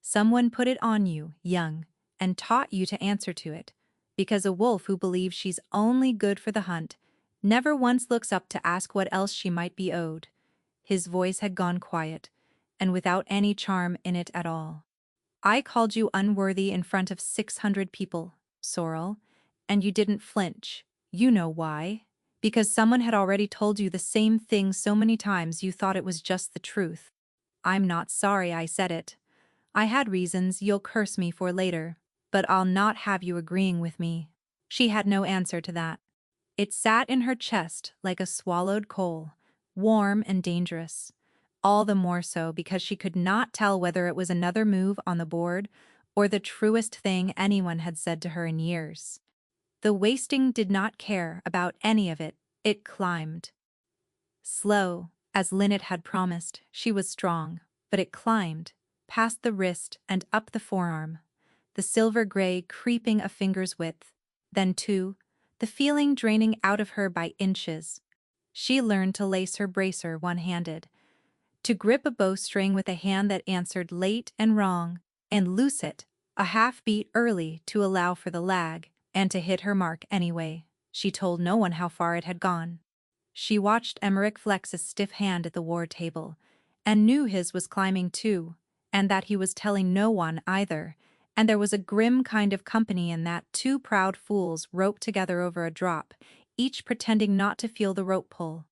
Someone put it on you, young, and taught you to answer to it, because a wolf who believes she's only good for the hunt never once looks up to ask what else she might be owed." His voice had gone quiet, and without any charm in it at all. "I called you unworthy in front of 600 people, Sorrel, and you didn't flinch. You know why? Because someone had already told you the same thing so many times you thought it was just the truth. I'm not sorry I said it. I had reasons you'll curse me for later, but I'll not have you agreeing with me." She had no answer to that. It sat in her chest like a swallowed coal, warm and dangerous, all the more so because she could not tell whether it was another move on the board or the truest thing anyone had said to her in years. The wasting did not care about any of it. It climbed. Slow, as Lynette had promised, she was strong, but it climbed, past the wrist and up the forearm, the silver gray creeping a finger's width, then two, the feeling draining out of her by inches. She learned to lace her bracer one-handed, to grip a bowstring with a hand that answered late and wrong, and loose it, a half beat early to allow for the lag, and to hit her mark anyway. She told no one how far it had gone. She watched Emmerich flex a stiff hand at the war table, and knew his was climbing too, and that he was telling no one either, and there was a grim kind of company in that two proud fools roped together over a drop, each pretending not to feel the rope pull.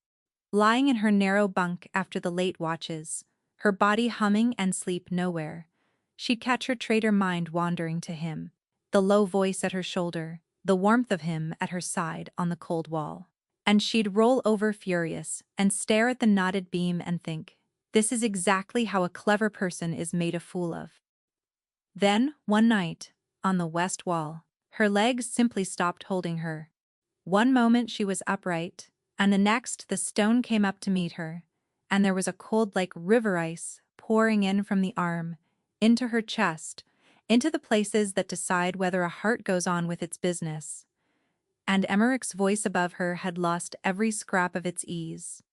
Lying in her narrow bunk after the late watches, her body humming and sleep nowhere, she'd catch her traitor mind wandering to him, the low voice at her shoulder, the warmth of him at her side on the cold wall. And she'd roll over furious and stare at the knotted beam and think, this is exactly how a clever person is made a fool of. Then, one night, on the west wall, her legs simply stopped holding her. One moment she was upright, and the next the stone came up to meet her, and there was a cold like river ice pouring in from the arm, into her chest, into the places that decide whether a heart goes on with its business. And Emmerich's voice above her had lost every scrap of its ease.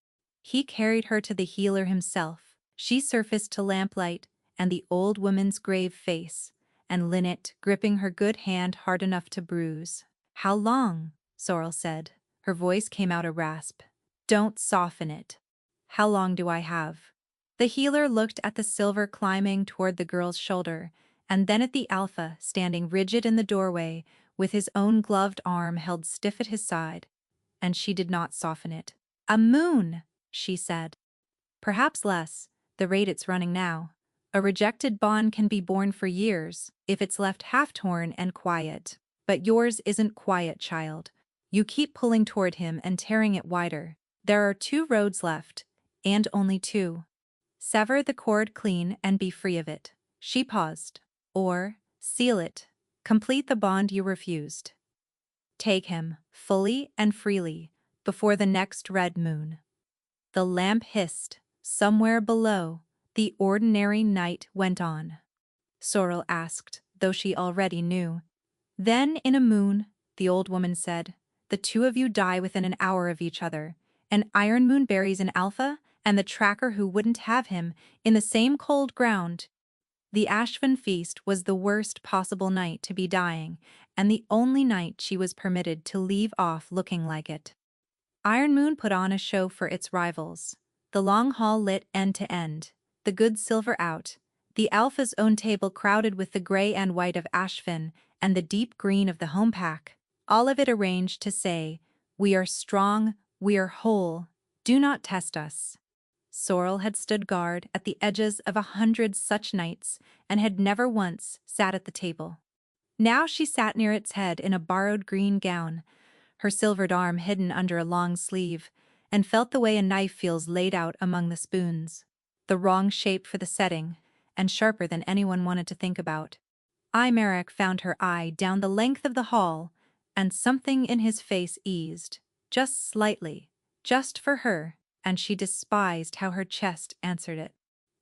He carried her to the healer himself. She surfaced to lamplight and the old woman's grave face, and Lynette gripping her good hand hard enough to bruise. "How long?" Sorrel said. Her voice came out a rasp. "Don't soften it. How long do I have?" The healer looked at the silver climbing toward the girl's shoulder, and then at the alpha standing rigid in the doorway, with his own gloved arm held stiff at his side, and she did not soften it. "A moon," she said. "Perhaps less, the rate it's running now. A rejected bond can be born for years, if it's left half-torn and quiet. But yours isn't quiet, child. You keep pulling toward him and tearing it wider. There are 2 roads left, and only 2. Sever the cord clean and be free of it." She paused. "Or, seal it. Complete the bond you refused. Take him, fully and freely, before the next red moon." The lamp hissed. Somewhere below, the ordinary night went on. Sorrel asked, though she already knew. "Then in a moon," the old woman said, "the 2 of you die within an hour of each other. An iron moon buries an alpha and the tracker who wouldn't have him in the same cold ground." The Ashvin feast was the worst possible night to be dying, and the only night she was permitted to leave off looking like it. Iron Moon put on a show for its rivals. The long hall lit end to end, the good silver out, the Alpha's own table crowded with the gray and white of Ashvin and the deep green of the home pack, all of it arranged to say, "We are strong, we are whole, do not test us." Sorrel had stood guard at the edges of 100 such nights and had never once sat at the table. Now she sat near its head in a borrowed green gown, her silvered arm hidden under a long sleeve, and felt the way a knife feels laid out among the spoons. The wrong shape for the setting, and sharper than anyone wanted to think about. Merrick found her eye down the length of the hall, and something in his face eased, just slightly, just for her, and she despised how her chest answered it.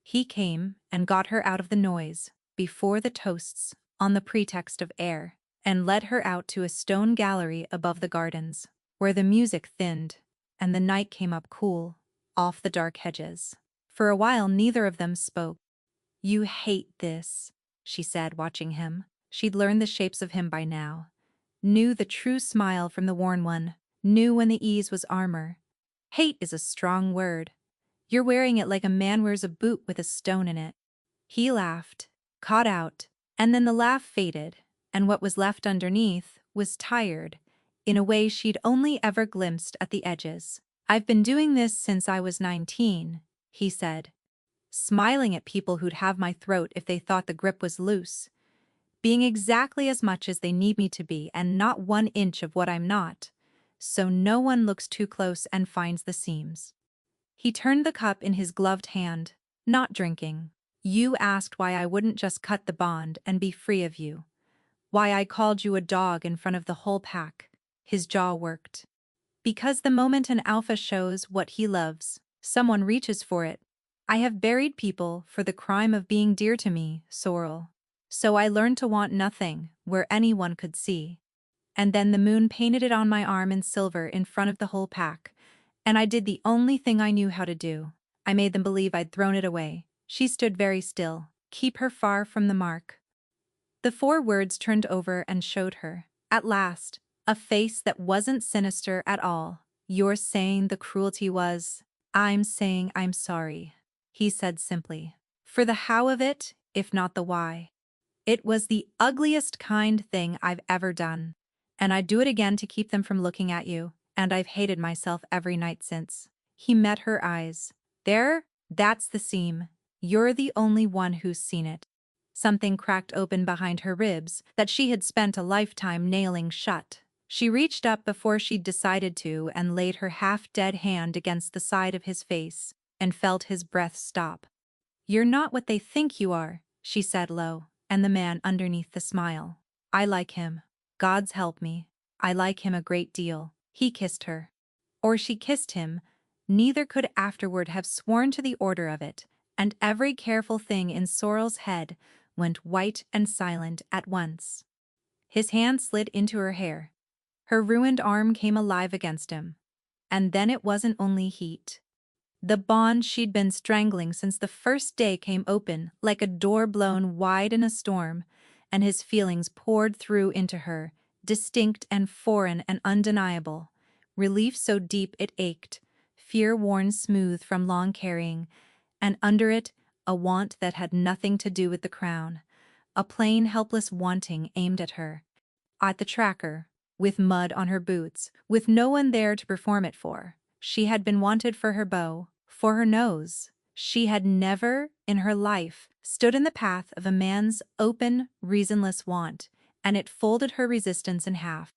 He came and got her out of the noise, before the toasts, on the pretext of air, and led her out to a stone gallery above the gardens, where the music thinned, and the night came up cool, off the dark hedges. For a while neither of them spoke. "You hate this," she said, watching him. She'd learned the shapes of him by now. Knew the true smile from the worn one, knew when the ease was armor. Hate is a strong word. You're wearing it like a man wears a boot with a stone in it. He laughed, caught out, and then the laugh faded, and what was left underneath was tired, in a way she'd only ever glimpsed at the edges. "I've been doing this since I was 19, he said, smiling at people who'd have my throat if they thought the grip was loose. Being exactly as much as they need me to be and not 1 inch of what I'm not. so no one looks too close and finds the seams. He turned the cup in his gloved hand, not drinking. You asked why I wouldn't just cut the bond and be free of you. Why I called you a dog in front of the whole pack. His jaw worked. Because the moment an alpha shows what he loves, someone reaches for it. I have buried people for the crime of being dear to me, Sorrel. So I learned to want nothing where anyone could see. And then the moon painted it on my arm in silver in front of the whole pack. And I did the only thing I knew how to do. I made them believe I'd thrown it away. She stood very still. Keep her far from the mark. The 4 words turned over and showed her, at last, a face that wasn't sinister at all. You're saying the cruelty was, I'm saying I'm sorry, he said simply. For the how of it, if not the why. It was the ugliest kind thing I've ever done. And I'd do it again to keep them from looking at you, and I've hated myself every night since. He met her eyes. There, that's the seam. You're the only one who's seen it. Something cracked open behind her ribs that she had spent a lifetime nailing shut. She reached up before she'd decided to and laid her half-dead hand against the side of his face and felt his breath stop. You're not what they think you are, she said low, and the man underneath the smile. I like him. God's help me. I like him a great deal. He kissed her. Or she kissed him. Neither could afterward have sworn to the order of it, and every careful thing in Sorrel's head went white and silent at once. His hand slid into her hair. Her ruined arm came alive against him. And then it wasn't only heat. The bond she'd been strangling since the first day came open like a door blown wide in a storm, and his feelings poured through into her, distinct and foreign and undeniable. Relief so deep it ached, fear worn smooth from long carrying, and under it, a want that had nothing to do with the crown, a plain helpless wanting aimed at her. At the tracker, with mud on her boots, with no one there to perform it for. She had been wanted for her bow, for her nose. She had never, in her life, stood in the path of a man's open, reasonless want, and it folded her resistance in half.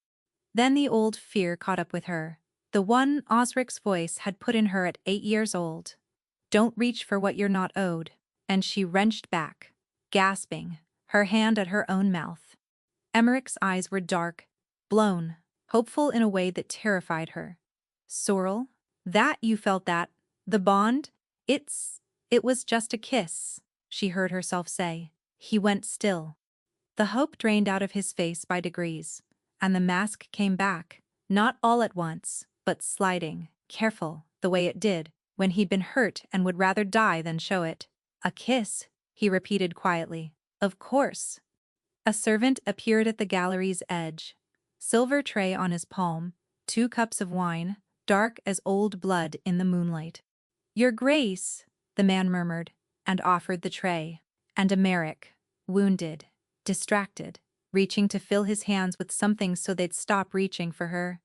Then the old fear caught up with her, the one Osric's voice had put in her at 8 years old. Don't reach for what you're not owed, and she wrenched back, gasping, her hand at her own mouth. Emmerich's eyes were dark, blown, hopeful in a way that terrified her. Sorrel? That you felt that? The bond? It was just a kiss, she heard herself say. He went still. The hope drained out of his face by degrees, and the mask came back, not all at once, but sliding, careful, the way it did, when he'd been hurt and would rather die than show it. A kiss, he repeated quietly. Of course. A servant appeared at the gallery's edge. Silver tray on his palm, 2 cups of wine, dark as old blood in the moonlight. Your Grace, the man murmured, and offered the tray. And Emmerich, wounded, distracted, reaching to fill his hands with something so they'd stop reaching for her,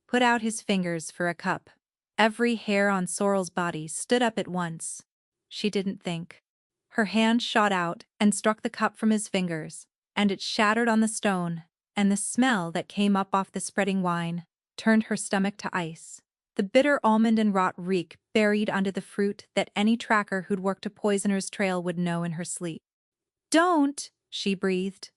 put out his fingers for a cup. Every hair on Sorrel's body stood up at once. She didn't think. Her hand shot out and struck the cup from his fingers, and it shattered on the stone, and the smell that came up off the spreading wine turned her stomach to ice. The bitter almond and rot reek buried under the fruit that any tracker who'd worked a poisoner's trail would know in her sleep. Don't, she breathed.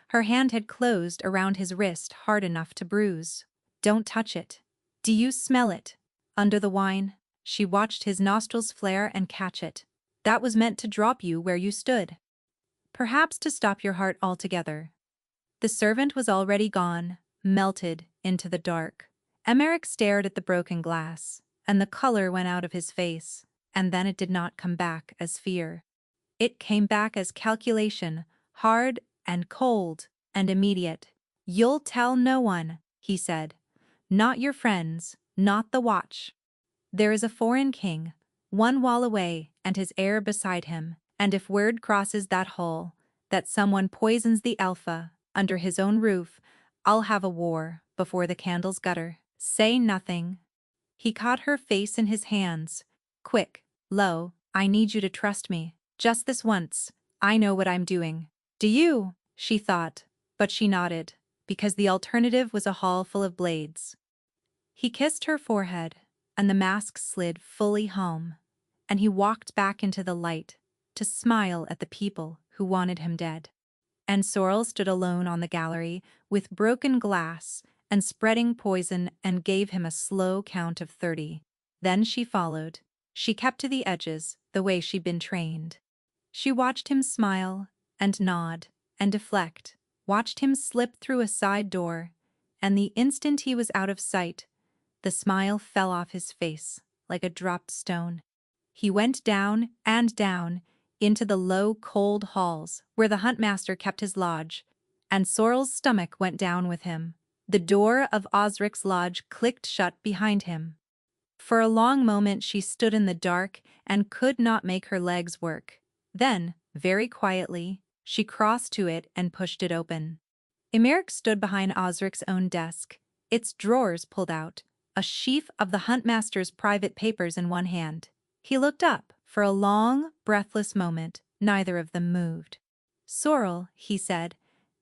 Her hand had closed around his wrist hard enough to bruise. Don't touch it. Do you smell it? Under the wine, she watched his nostrils flare and catch it. That was meant to drop you where you stood. Perhaps to stop your heart altogether. The servant was already gone, melted into the dark. Emmerich stared at the broken glass, and the color went out of his face, and then it did not come back as fear. It came back as calculation, hard and cold and immediate. You'll tell no one, he said. Not your friends, not the watch. There is a foreign king, 1 wall away and his heir beside him, and if word crosses that hall, that someone poisons the alpha under his own roof, I'll have a war before the candles gutter. Say nothing. He caught her face in his hands. Quick, low, I need you to trust me. Just this once. I know what I'm doing. Do you? She thought, but she nodded, because the alternative was a hall full of blades. He kissed her forehead, and the mask slid fully home, and he walked back into the light to smile at the people who wanted him dead. And Sorrel stood alone on the gallery with broken glass and spreading poison and gave him a slow count of 30. Then she followed. She kept to the edges, the way she'd been trained. She watched him smile and nod and deflect, watched him slip through a side door, and the instant he was out of sight, the smile fell off his face like a dropped stone. He went down and down into the low, cold halls where the huntmaster kept his lodge, and Sorrel's stomach went down with him. The door of Osric's lodge clicked shut behind him. For a long moment she stood in the dark and could not make her legs work. Then, very quietly, she crossed to it and pushed it open. Emeric stood behind Osric's own desk, its drawers pulled out, a sheaf of the huntmaster's private papers in one hand. He looked up. For a long, breathless moment, neither of them moved. "Sorrel," he said,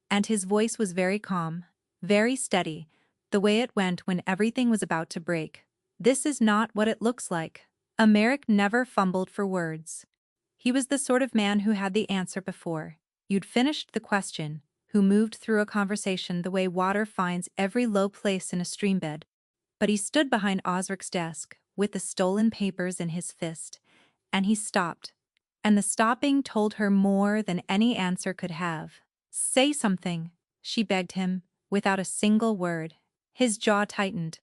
and his voice was very calm, very steady, the way it went when everything was about to break. "This is not what it looks like." Emeric never fumbled for words. He was the sort of man who had the answer before you'd finished the question, who moved through a conversation the way water finds every low place in a streambed. But he stood behind Osric's desk, with the stolen papers in his fist, and he stopped. And the stopping told her more than any answer could have. "Say something," she begged him, without a single word. His jaw tightened.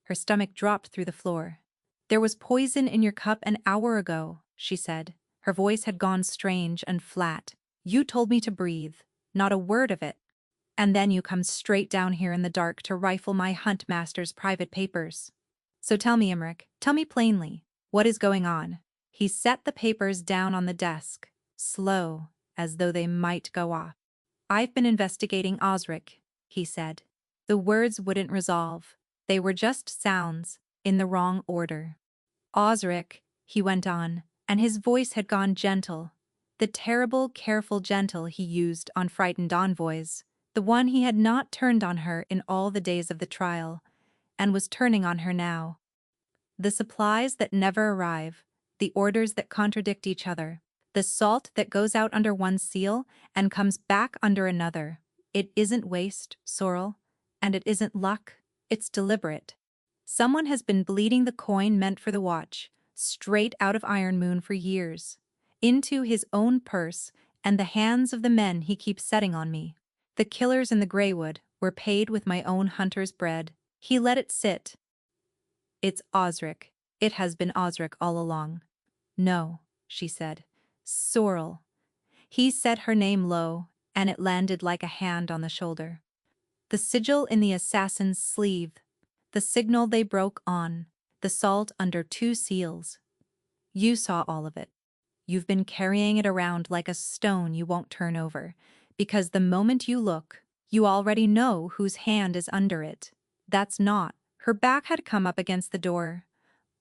Her stomach dropped through the floor. "There was poison in your cup an hour ago," she said. Her voice had gone strange and flat. "You told me to breathe, not a word of it. And then you come straight down here in the dark to rifle my huntmaster's private papers. So tell me, Emeric, tell me plainly, what is going on?" He set the papers down on the desk, slow, as though they might go off. "I've been investigating Osric," he said. The words wouldn't resolve. They were just sounds, in the wrong order. "Osric," he went on, and his voice had gone gentle, the terrible, careful gentle he used on frightened envoys, the one he had not turned on her in all the days of the trial, and was turning on her now. The supplies that never arrive, the orders that contradict each other, the salt that goes out under one seal and comes back under another. It isn't waste, Sorrel, and it isn't luck, it's deliberate. Someone has been bleeding the coin meant for the watch, straight out of Iron Moon for years, into his own purse and the hands of the men he keeps setting on me. The killers in the Greywood were paid with my own hunter's bread. He let it sit. It's Osric. It has been Osric all along." "No," she said. "Sorrel." He said her name low, and it landed like a hand on the shoulder. "The sigil in the assassin's sleeve, the signal they broke on, the salt under 2 seals. You saw all of it. You've been carrying it around like a stone you won't turn over, because the moment you look, you already know whose hand is under it. That's not." Her back had come up against the door.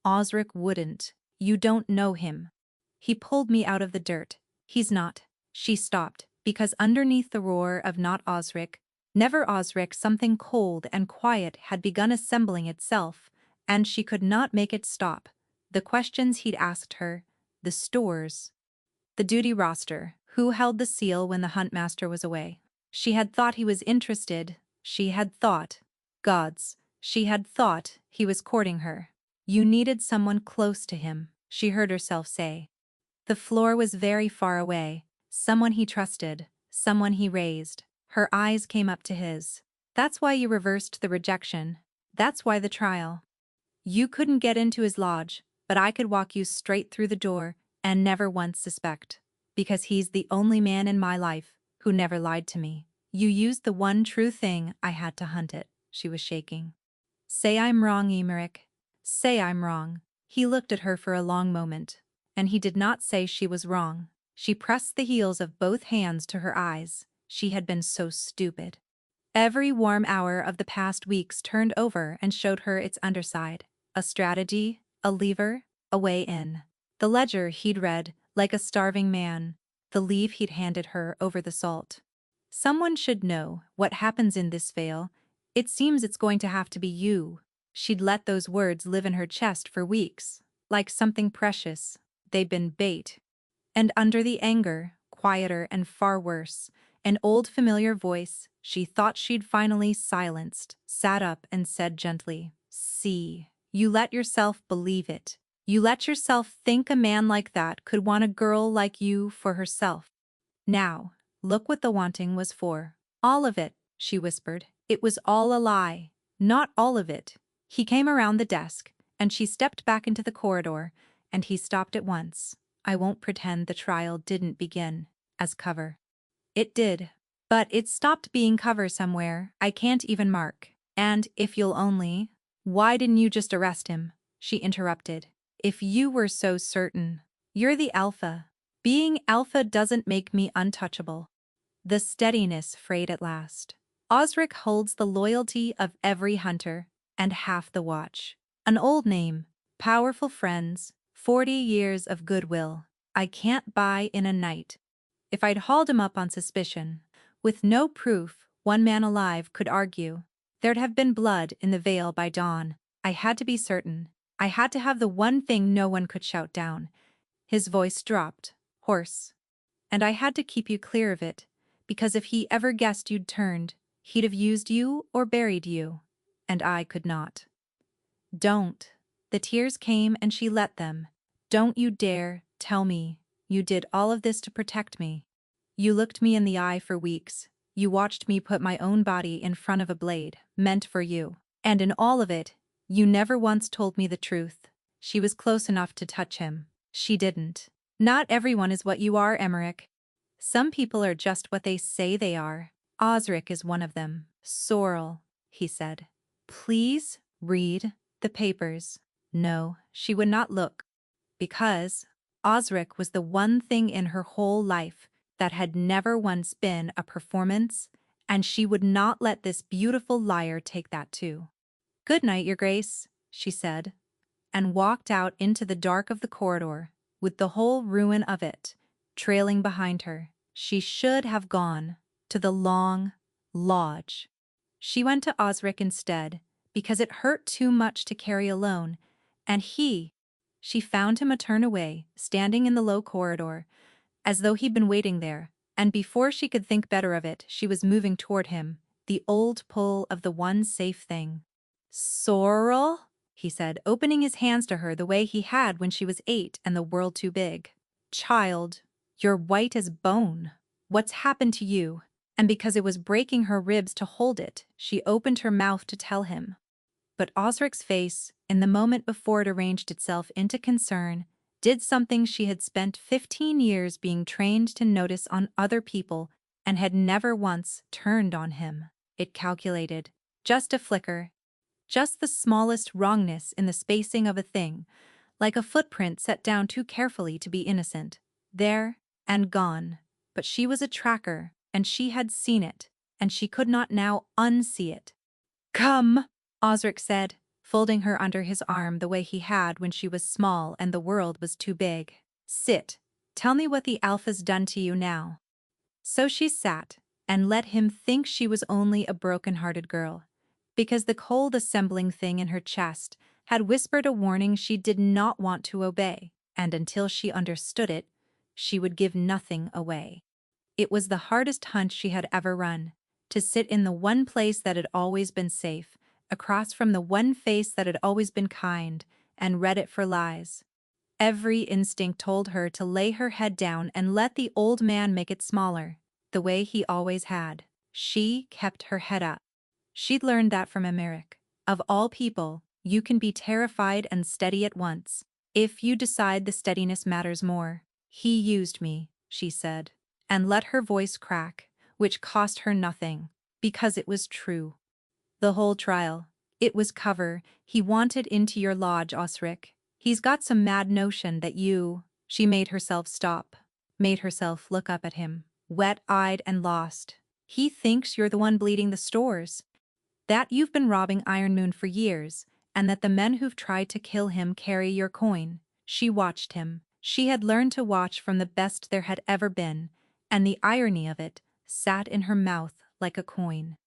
"Osric wouldn't. You don't know him. He pulled me out of the dirt. He's not." She stopped, because underneath the roar of "not Osric, never Osric," something cold and quiet had begun assembling itself, and she could not make it stop. The questions he'd asked her, the stores, the duty roster, who held the seal when the huntmaster was away. She had thought he was interested. She had thought, gods, she had thought he was courting her. "You needed someone close to him," she heard herself say. The floor was very far away. Someone he trusted, someone he raised. Her eyes came up to his. "That's why you reversed the rejection. That's why the trial. You couldn't get into his lodge, but I could walk you straight through the door and never once suspect. Because he's the only man in my life who never lied to me. You used the one true thing I had to hunt it." She was shaking. "Say I'm wrong, Emeric. Say I'm wrong." He looked at her for a long moment, and he did not say she was wrong. She pressed the heels of both hands to her eyes. She had been so stupid. Every warm hour of the past weeks turned over and showed her its underside. A strategy, a lever, a way in. The ledger he'd read, like a starving man, the leave he'd handed her over the salt. "Someone should know what happens in this veil. It seems it's going to have to be you." She'd let those words live in her chest for weeks, like something precious. They'd been bait. And under the anger, quieter and far worse, an old familiar voice she thought she'd finally silenced sat up and said gently, "See, you let yourself believe it. You let yourself think a man like that could want a girl like you for herself. Now, look what the wanting was for. All of it," she whispered. "It was all a lie. Not all of it." He came around the desk, and she stepped back into the corridor, and he stopped at once. "I won't pretend the trial didn't begin as cover. It did. But it stopped being cover somewhere I can't even mark. And if you'll only—" "Why didn't you just arrest him?" she interrupted. "If you were so certain. You're the alpha. Being alpha doesn't make me untouchable." The steadiness frayed at last. Osric holds the loyalty of every hunter, and half the watch. An old name, powerful friends, 40 years of goodwill. I can't buy in a night. If I'd hauled him up on suspicion, with no proof one man alive could argue, there'd have been blood in the Vale by dawn. I had to be certain. I had to have the one thing no one could shout down. His voice dropped, hoarse. And I had to keep you clear of it, because if he ever guessed you'd turned, he'd have used you or buried you. And I could not. Don't. The tears came and she let them. Don't you dare tell me you did all of this to protect me. You looked me in the eye for weeks. You watched me put my own body in front of a blade, meant for you. And in all of it, you never once told me the truth." She was close enough to touch him. She didn't. "Not everyone is what you are, Emmerich. Some people are just what they say they are. Osric is one of them." "Sorrel," he said. "Please read the papers." No, she would not look. Because Osric was the one thing in her whole life that had never once been a performance, and she would not let this beautiful liar take that too. "Good night, Your Grace," she said, and walked out into the dark of the corridor, with the whole ruin of it trailing behind her. She should have gone to the long lodge. She went to Osric instead, because it hurt too much to carry alone, and she found him a turn away, standing in the low corridor, as though he'd been waiting there, and before she could think better of it, she was moving toward him, the old pull of the one safe thing. "Sorrel?" he said, opening his hands to her the way he had when she was 8 and the world too big. "Child, you're white as bone. What's happened to you?" And because it was breaking her ribs to hold it, she opened her mouth to tell him. But Osric's face, in the moment before it arranged itself into concern, did something she had spent 15 years being trained to notice on other people and had never once turned on him. It calculated. Just a flicker. Just the smallest wrongness in the spacing of a thing, like a footprint set down too carefully to be innocent. There and gone. But she was a tracker, and she had seen it, and she could not now unsee it. "Come," Osric said, folding her under his arm the way he had when she was small and the world was too big. "Sit. Tell me what the Alpha's done to you now." So she sat, and let him think she was only a broken-hearted girl, because the cold assembling thing in her chest had whispered a warning she did not want to obey, and until she understood it, she would give nothing away. It was the hardest hunt she had ever run, to sit in the one place that had always been safe, across from the one face that had always been kind, and read it for lies. Every instinct told her to lay her head down and let the old man make it smaller, the way he always had. She kept her head up. She'd learned that from Emmerich. Of all people, you can be terrified and steady at once, if you decide the steadiness matters more. "He used me," she said, and let her voice crack, which cost her nothing, because it was true. "The whole trial. It was cover. He wanted into your lodge, Osric. He's got some mad notion that you—" She made herself stop, made herself look up at him, wet-eyed and lost. "He thinks you're the one bleeding the stores. That you've been robbing Iron Moon for years, and that the men who've tried to kill him carry your coin." She watched him. She had learned to watch from the best there had ever been, and the irony of it sat in her mouth like a coin.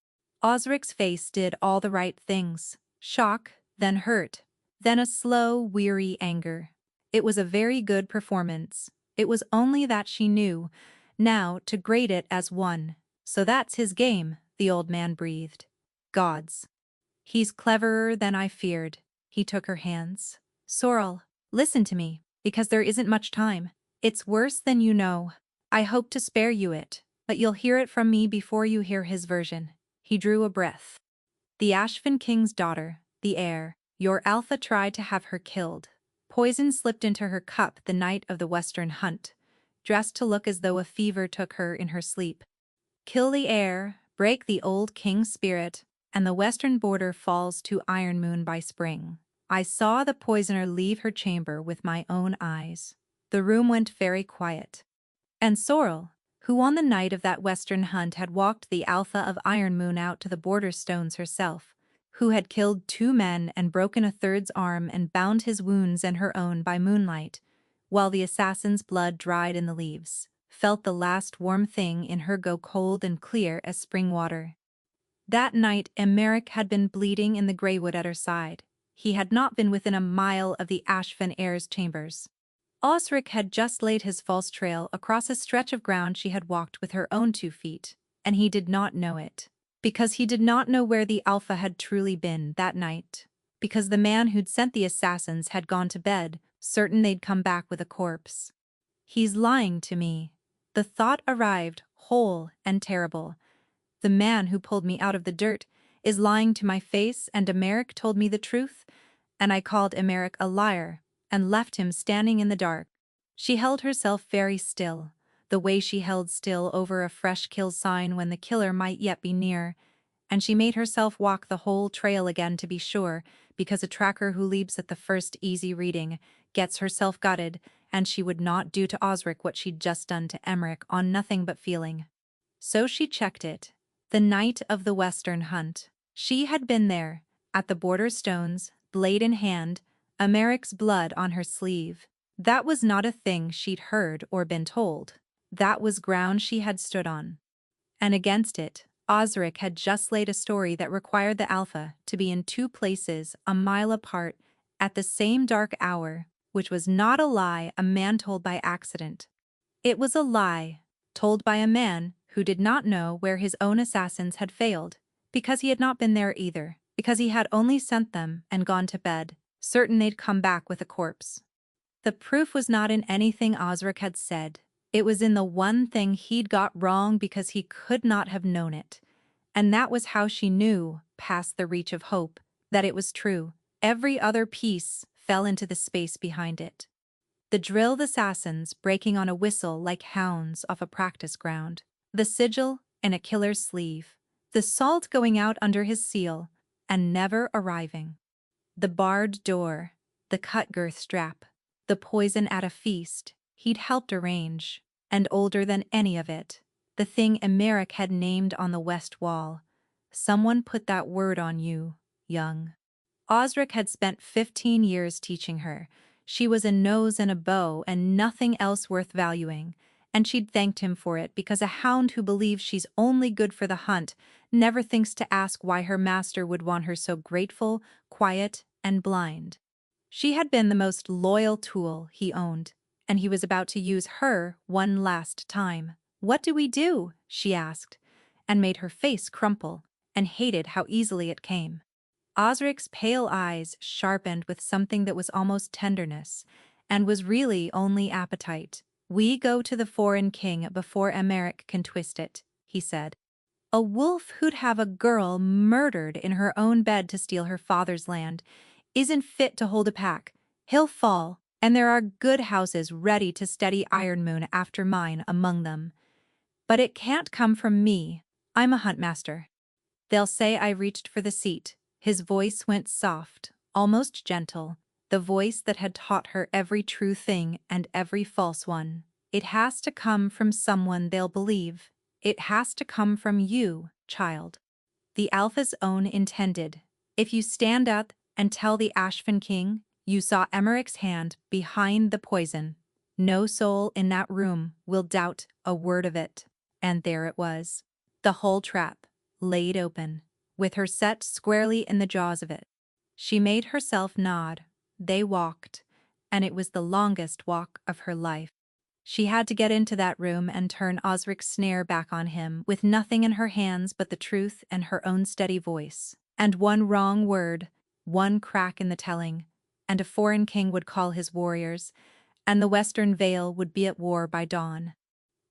Osric's face did all the right things. Shock, then hurt, then a slow, weary anger. It was a very good performance. It was only that she knew, now, to grade it as one. So that's his game, the old man breathed. Gods. He's cleverer than I feared. He took her hands. Sorrel, listen to me, because there isn't much time. It's worse than you know. I hope to spare you it, but you'll hear it from me before you hear his version. He drew a breath. The Ashfin King's daughter, the heir, your Alpha tried to have her killed. Poison slipped into her cup the night of the Western hunt, dressed to look as though a fever took her in her sleep. Kill the heir, break the old king's spirit, and the western border falls to Iron Moon by spring. I saw the poisoner leave her chamber with my own eyes. The room went very quiet. And Sorrel, who on the night of that western hunt had walked the Alpha of Iron Moon out to the border stones herself, who had killed 2 men and broken a third's arm and bound his wounds and her own by moonlight, while the assassin's blood dried in the leaves, felt the last warm thing in her go cold and clear as spring water. That night Emeric had been bleeding in the grey wood at her side. He had not been within a mile of the Ashfin heir's chambers. Osric had just laid his false trail across a stretch of ground she had walked with her own 2 feet, and he did not know it. Because he did not know where the Alpha had truly been that night. Because the man who'd sent the assassins had gone to bed, certain they'd come back with a corpse. He's lying to me. The thought arrived, whole and terrible. The man who pulled me out of the dirt is lying to my face, and Emeric told me the truth, and I called Emeric a liar and left him standing in the dark. She held herself very still, the way she held still over a fresh kill sign when the killer might yet be near, and she made herself walk the whole trail again to be sure, because a tracker who leaps at the first easy reading gets herself gutted, and she would not do to Osric what she'd just done to Emeric on nothing but feeling. So she checked it. The night of the Western hunt. She had been there, at the border stones, blade in hand, Emeric's blood on her sleeve. That was not a thing she'd heard or been told. That was ground she had stood on. And against it, Osric had just laid a story that required the Alpha to be in 2 places a mile apart at the same dark hour, which was not a lie a man told by accident. It was a lie told by a man who did not know where his own assassins had failed, because he had not been there either, because he had only sent them and gone to bed, certain they'd come back with a corpse. The proof was not in anything Osric had said. It was in the one thing he'd got wrong because he could not have known it. And that was how she knew, past the reach of hope, that it was true. Every other piece fell into the space behind it. The drilled assassins breaking on a whistle like hounds off a practice ground. The sigil in a killer's sleeve. The salt going out under his seal and never arriving. The barred door. The cut girth strap. The poison at a feast he'd helped arrange. And older than any of it. The thing Emeric had named on the west wall. Someone put that word on you, young. Osric had spent 15 years teaching her. She was a nose and a bow and nothing else worth valuing, and she'd thanked him for it because a hound who believes she's only good for the hunt never thinks to ask why her master would want her so grateful, quiet, and blind. She had been the most loyal tool he owned, and he was about to use her one last time. "What do we do?" she asked, and made her face crumple, and hated how easily it came. Osric's pale eyes sharpened with something that was almost tenderness, and was really only appetite. "We go to the foreign king before Emeric can twist it," he said. "A wolf who'd have a girl murdered in her own bed to steal her father's land isn't fit to hold a pack. He'll fall, and there are good houses ready to steady Iron Moon after mine among them. But it can't come from me. I'm a huntmaster. They'll say I reached for the seat." His voice went soft, almost gentle, the voice that had taught her every true thing and every false one. "It has to come from someone they'll believe. It has to come from you, child. The Alpha's own intended. If you stand up and tell the Ashfin King you saw Emeric's hand behind the poison, no soul in that room will doubt a word of it." And there it was. The whole trap, laid open, with her set squarely in the jaws of it. She made herself nod. They walked, and it was the longest walk of her life. She had to get into that room and turn Osric's snare back on him with nothing in her hands but the truth and her own steady voice. And one wrong word, one crack in the telling, and a foreign king would call his warriors, and the Western Vale would be at war by dawn.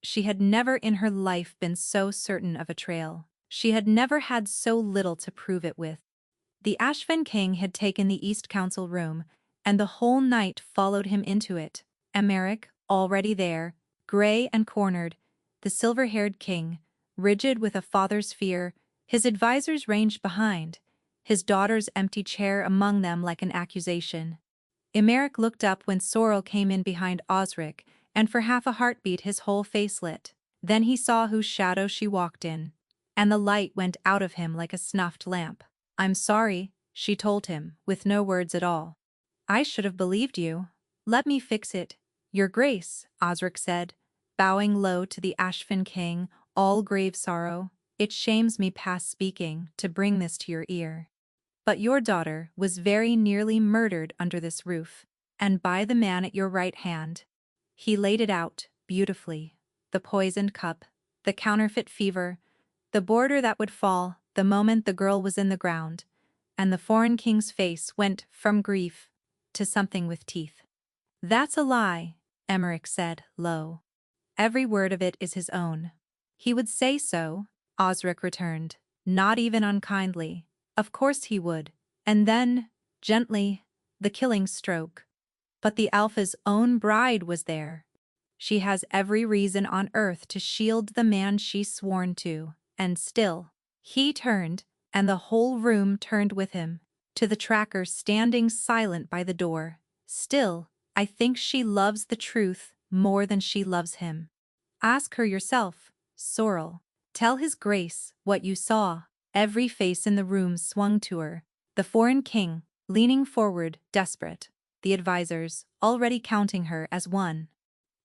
She had never in her life been so certain of a trail. She had never had so little to prove it with. The Ashven king had taken the East Council room, and the whole night followed him into it. Emeric, already there, grey and cornered, the silver-haired king, rigid with a father's fear, his advisers ranged behind, his daughter's empty chair among them like an accusation. Emeric looked up when Sorrel came in behind Osric, and for half a heartbeat his whole face lit. Then he saw whose shadow she walked in, and the light went out of him like a snuffed lamp. "I'm sorry," she told him, with no words at all. "I should have believed you. Let me fix it." "Your Grace," Osric said, bowing low to the Ashven king, all grave sorrow, "it shames me past speaking to bring this to your ear. But your daughter was very nearly murdered under this roof, and by the man at your right hand." He laid it out, beautifully. The poisoned cup, the counterfeit fever, the border that would fall the moment the girl was in the ground, and the foreign king's face went from grief to something with teeth. "That's a lie," Emeric said, low. "Every word of it is his own." "He would say so," Osric returned, not even unkindly. "Of course he would." And then, gently, the killing stroke. "But the Alpha's own bride was there. She has every reason on earth to shield the man she's sworn to, and still." He turned, and the whole room turned with him, to the tracker standing silent by the door. "Still, I think she loves the truth more than she loves him. Ask her yourself, Sorrel. Tell his Grace what you saw." Every face in the room swung to her. The foreign king, leaning forward, desperate. The advisers, already counting her as one.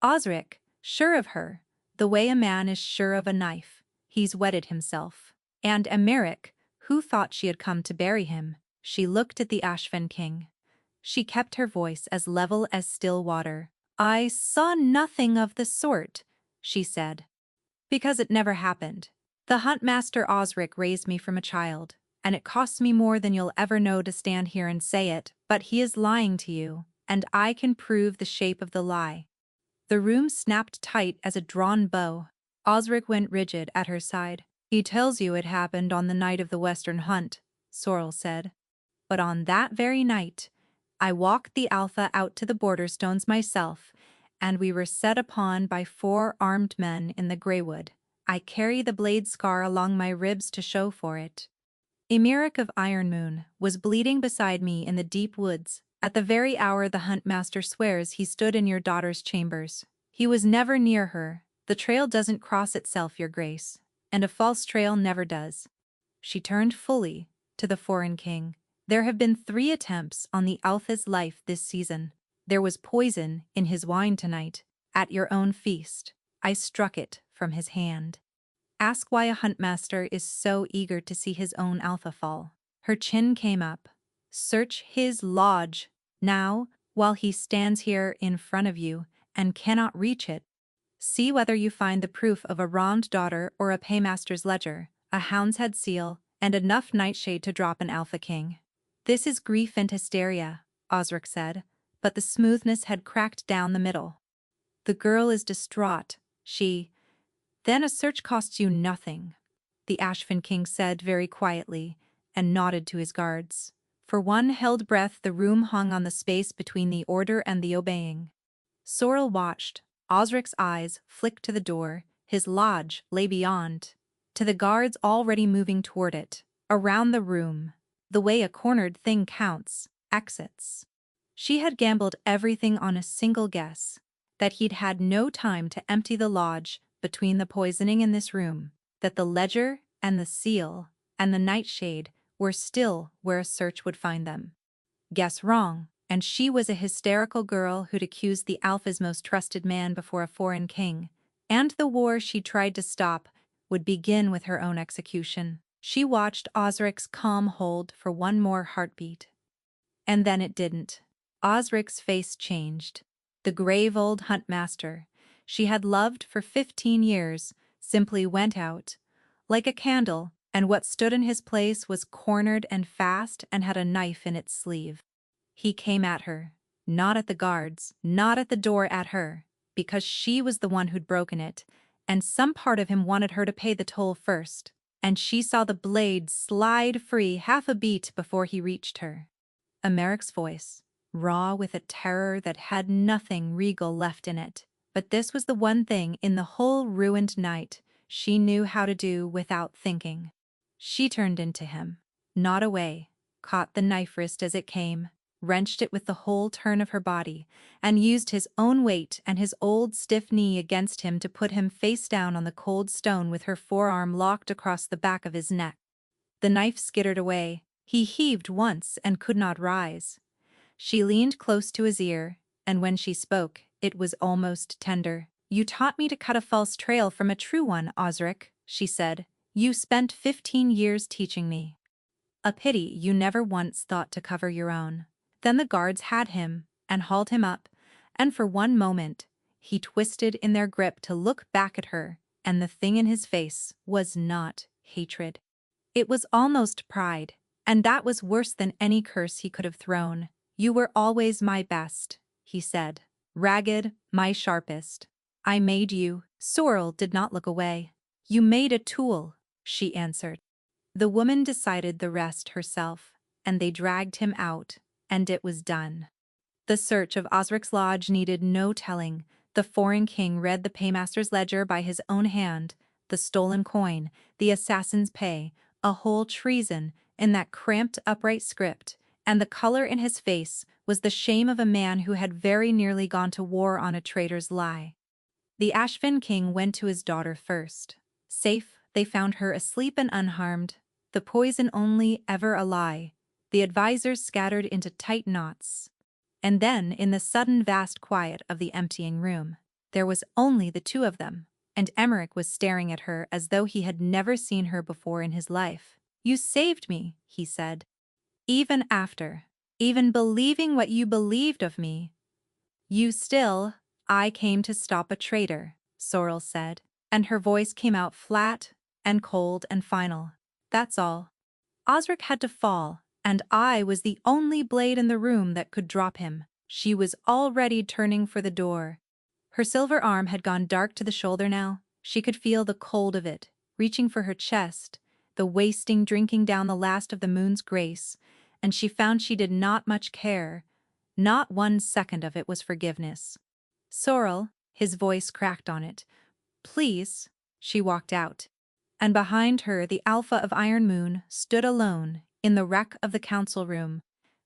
Osric, sure of her, the way a man is sure of a knife. He's wetted himself. And Emeric, who thought she had come to bury him. She looked at the Ashven king. She kept her voice as level as still water. "I saw nothing of the sort," she said. "Because it never happened. The Huntmaster Osric raised me from a child, and it costs me more than you'll ever know to stand here and say it, but he is lying to you, and I can prove the shape of the lie." The room snapped tight as a drawn bow. Osric went rigid at her side. "He tells you it happened on the night of the Western Hunt," Sorrel said. "But on that very night, I walked the Alpha out to the border stones myself, and we were set upon by 4 armed men in the Greywood. I carry the blade scar along my ribs to show for it. Emeric of Ironmoon was bleeding beside me in the deep woods, at the very hour the Huntmaster swears he stood in your daughter's chambers. He was never near her. The trail doesn't cross itself, your Grace, and a false trail never does." She turned fully to the foreign king. "There have been 3 attempts on the Alpha's life this season. There was poison in his wine tonight, at your own feast. I struck it from his hand. Ask why a huntmaster is so eager to see his own Alpha fall." Her chin came up. "Search his lodge, now, while he stands here in front of you, and cannot reach it. See whether you find the proof of a wronged daughter or a paymaster's ledger, a hound's head seal, and enough nightshade to drop an Alpha king." "This is grief and hysteria," Osric said, but the smoothness had cracked down the middle. "The girl is distraught. Then a search costs you nothing," the Ashven king said very quietly, and nodded to his guards. For one held breath the room hung on the space between the order and the obeying. Sorrel watched. Osric's eyes flicked to the door. His lodge lay beyond. To the guards already moving toward it. Around the room. The way a cornered thing counts. Exits. She had gambled everything on a single guess. That he'd had no time to empty the lodge between the poisoning in this room. That the ledger and the seal and the nightshade were still where a search would find them. Guess wrong. And she was a hysterical girl who'd accused the Alpha's most trusted man before a foreign king. And the war she tried to stop would begin with her own execution. She watched Osric's calm hold for one more heartbeat. And then it didn't. Osric's face changed. The grave old huntmaster she had loved for 15 years simply went out, like a candle, and what stood in his place was cornered and fast and had a knife in its sleeve. He came at her, not at the guards, not at the door at her, because she was the one who'd broken it, and some part of him wanted her to pay the toll first, and she saw the blade slide free half a beat before he reached her. Americ's voice, raw with a terror that had nothing regal left in it, but this was the one thing in the whole ruined night she knew how to do without thinking. She turned into him, not away, caught the knife wrist as it came, wrenched it with the whole turn of her body, and used his own weight and his old stiff knee against him to put him face down on the cold stone with her forearm locked across the back of his neck. The knife skittered away. He heaved once and could not rise. She leaned close to his ear, and when she spoke, it was almost tender. "You taught me to cut a false trail from a true one, Osric," she said. "You spent 15 years teaching me. A pity you never once thought to cover your own." Then the guards had him and hauled him up, and for one moment, he twisted in their grip to look back at her, and the thing in his face was not hatred. It was almost pride, and that was worse than any curse he could have thrown. "You were always my best," he said. "Ragged, my sharpest. I made you." Sorrel did not look away. "You made a tool," she answered. The woman decided the rest herself, and they dragged him out, and it was done. The search of Osric's lodge needed no telling. The foreign king read the paymaster's ledger by his own hand, the stolen coin, the assassin's pay, a whole treason in that cramped upright script, and the color in his face was the shame of a man who had very nearly gone to war on a traitor's lie. The Ashvin king went to his daughter first. Safe, they found her asleep and unharmed, the poison only ever a lie, the advisers scattered into tight knots. And then, in the sudden vast quiet of the emptying room, there was only the two of them, and Emmerich was staring at her as though he had never seen her before in his life. "You saved me," he said. "Even after, even believing what you believed of me. You still—" "I came to stop a traitor," Sorrel said, and her voice came out flat and cold and final. "That's all. Osric had to fall, and I was the only blade in the room that could drop him." She was already turning for the door. Her silver arm had gone dark to the shoulder now. She could feel the cold of it, reaching for her chest, the wasting drinking down the last of the moon's grace, and she found she did not much care. Not 1 second of it was forgiveness. "Sorrel," his voice cracked on it. "Please." She walked out. And behind her the Alpha of Iron Moon stood alone in the wreck of the council room,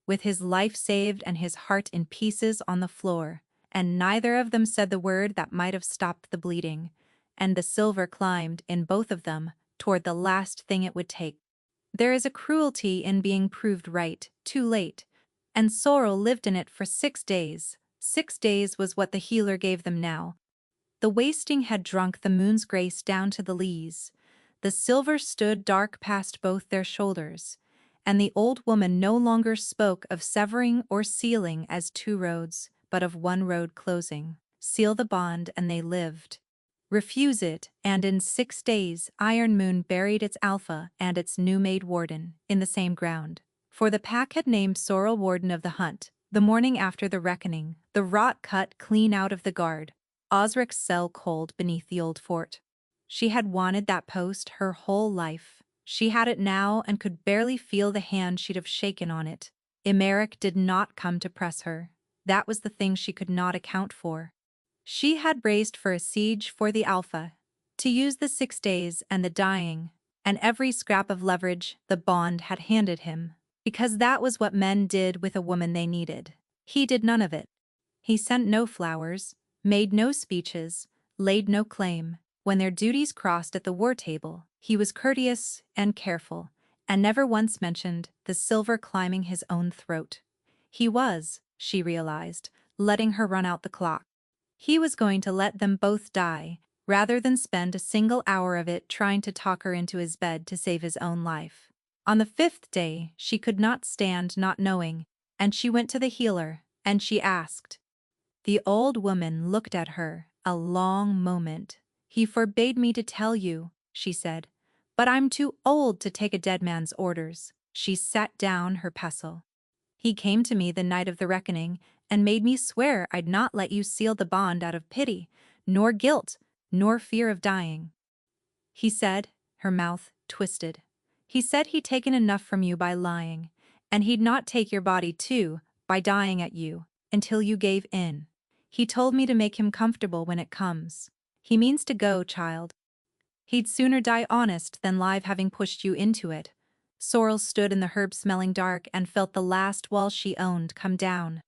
with his life saved and his heart in pieces on the floor, and neither of them said the word that might have stopped the bleeding, and the silver climbed in both of them toward the last thing it would take. There is a cruelty in being proved right too late, and Sorrel lived in it for 6 days. 6 days was what the healer gave them now. The wasting had drunk the moon's grace down to the lees. The silver stood dark past both their shoulders, and the old woman no longer spoke of severing or sealing as 2 roads, but of 1 road closing. Seal the bond and they lived. Refuse it, and in 6 days Iron Moon buried its Alpha and its new-made warden in the same ground. For the pack had named Sorrel warden of the hunt, the morning after the reckoning, the rot cut clean out of the guard, Osric's cell cold beneath the old fort. She had wanted that post her whole life. She had it now and could barely feel the hand she'd have shaken on it. Emmerich did not come to press her. That was the thing she could not account for. She had braced for a siege for the Alpha, to use the 6 days and the dying, and every scrap of leverage the bond had handed him, because that was what men did with a woman they needed. He did none of it. He sent no flowers, made no speeches, laid no claim. When their duties crossed at the war table, he was courteous and careful, and never once mentioned the silver climbing his own throat. He was, she realized, letting her run out the clock. He was going to let them both die, rather than spend a single hour of it trying to talk her into his bed to save his own life. On the 5th day, she could not stand not knowing, and she went to the healer, and she asked. The old woman looked at her a long moment. He forbade me to tell you, she said, but I'm too old to take a dead man's orders. She set down her pestle. He came to me the night of the reckoning and made me swear I'd not let you seal the bond out of pity, nor guilt, nor fear of dying. He said, her mouth twisted. He said he'd taken enough from you by lying, and he'd not take your body too by dying at you until you gave in. He told me to make him comfortable when it comes. He means to go, child. He'd sooner die honest than live having pushed you into it. Sorrel stood in the herb-smelling dark and felt the last wall she owned come down.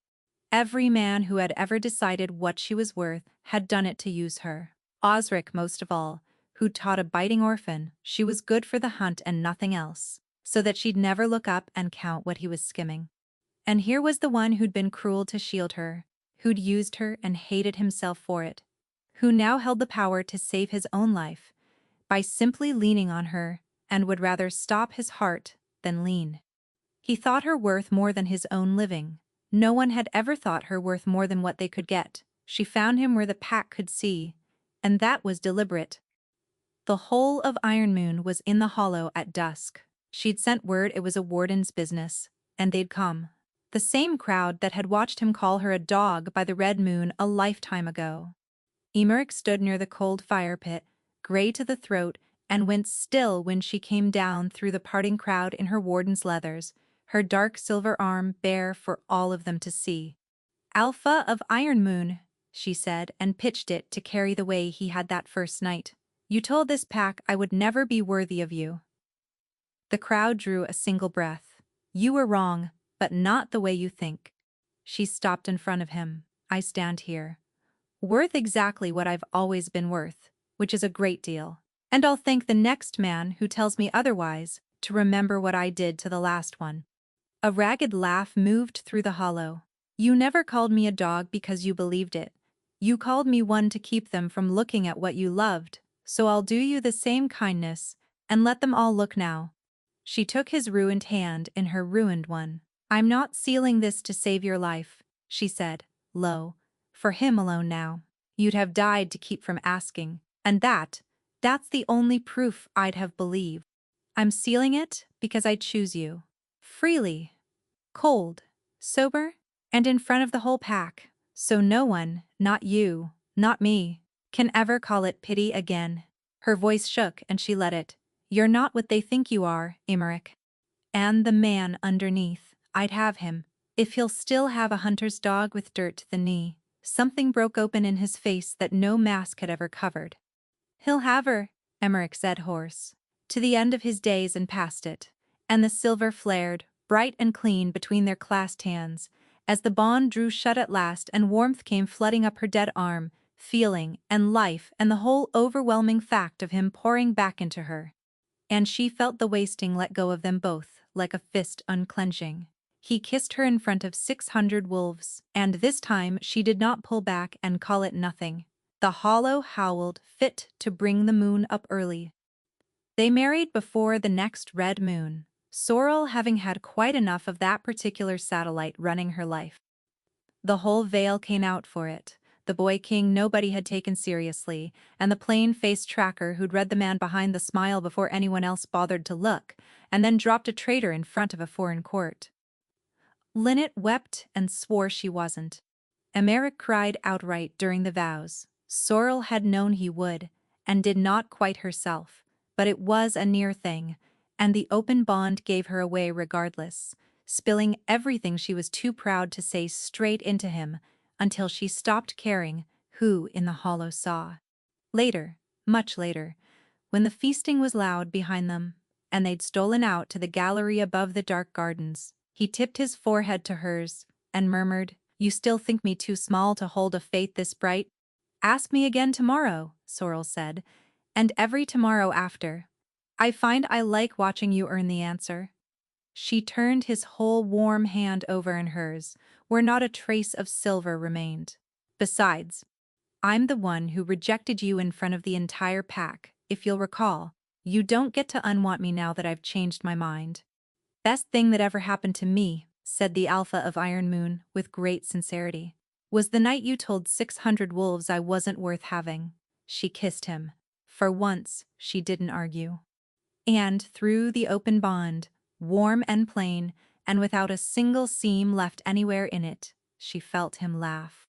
Every man who had ever decided what she was worth had done it to use her. Osric most of all, who taught a biting orphan she was good for the hunt and nothing else, so that she'd never look up and count what he was skimming. And here was the one who'd been cruel to shield her, who'd used her and hated himself for it, who now held the power to save his own life by simply leaning on her and would rather stop his heart than lean. He thought her worth more than his own living. No one had ever thought her worth more than what they could get. She found him where the pack could see, and that was deliberate. The whole of Ironmoon was in the hollow at dusk. She'd sent word it was a warden's business, and they'd come. The same crowd that had watched him call her a dog by the red moon a lifetime ago. Emmerich stood near the cold fire pit, gray to the throat, and went still when she came down through the parting crowd in her warden's leathers, her dark silver arm bare for all of them to see. Alpha of Ironmoon, she said, and pitched it to carry the way he had that first night. You told this pack I would never be worthy of you. The crowd drew a single breath. You were wrong, but not the way you think. She stopped in front of him. I stand here. Worth exactly what I've always been worth, which is a great deal. And I'll thank the next man who tells me otherwise to remember what I did to the last one. A ragged laugh moved through the hollow. You never called me a dog because you believed it. You called me one to keep them from looking at what you loved, so I'll do you the same kindness, and let them all look now. She took his ruined hand in her ruined one. I'm not sealing this to save your life, she said, low. For him alone now. You'd have died to keep from asking, and that's the only proof I'd have believed. I'm sealing it because I choose you. Freely. Cold. Sober. And in front of the whole pack. So no one, not you, not me, can ever call it pity again. Her voice shook and she let it. You're not what they think you are, Emmerich. And the man underneath, I'd have him. If he'll still have a hunter's dog with dirt to the knee. Something broke open in his face that no mask had ever covered. He'll have her, Emmerich said hoarse, to the end of his days and past it. And the silver flared, bright and clean between their clasped hands, as the bond drew shut at last and warmth came flooding up her dead arm, feeling and life and the whole overwhelming fact of him pouring back into her. And she felt the wasting let go of them both, like a fist unclenching. He kissed her in front of 600 wolves, and this time she did not pull back and call it nothing. The hollow howled, fit to bring the moon up early. They married before the next red moon, Sorrel having had quite enough of that particular satellite running her life. The whole Vale came out for it, the boy king nobody had taken seriously, and the plain-faced tracker who'd read the man behind the smile before anyone else bothered to look, and then dropped a traitor in front of a foreign court. Linnet wept and swore she wasn't. Emmerich cried outright during the vows. Sorrel had known he would, and did not quite herself, but it was a near thing, and the open bond gave her away regardless, spilling everything she was too proud to say straight into him, until she stopped caring who in the hollow saw. Later, much later, when the feasting was loud behind them, and they'd stolen out to the gallery above the dark gardens, he tipped his forehead to hers, and murmured, You still think me too small to hold a fate this bright? Ask me again tomorrow, Sorrel said, and every tomorrow after. I find I like watching you earn the answer. She turned his whole warm hand over in hers, where not a trace of silver remained. Besides, I'm the one who rejected you in front of the entire pack, if you'll recall. You don't get to unwant me now that I've changed my mind. Best thing that ever happened to me, said the Alpha of Iron Moon with great sincerity. Was the night you told 600 wolves I wasn't worth having. She kissed him. For once, she didn't argue. And through the open bond, warm and plain, and without a single seam left anywhere in it, she felt him laugh.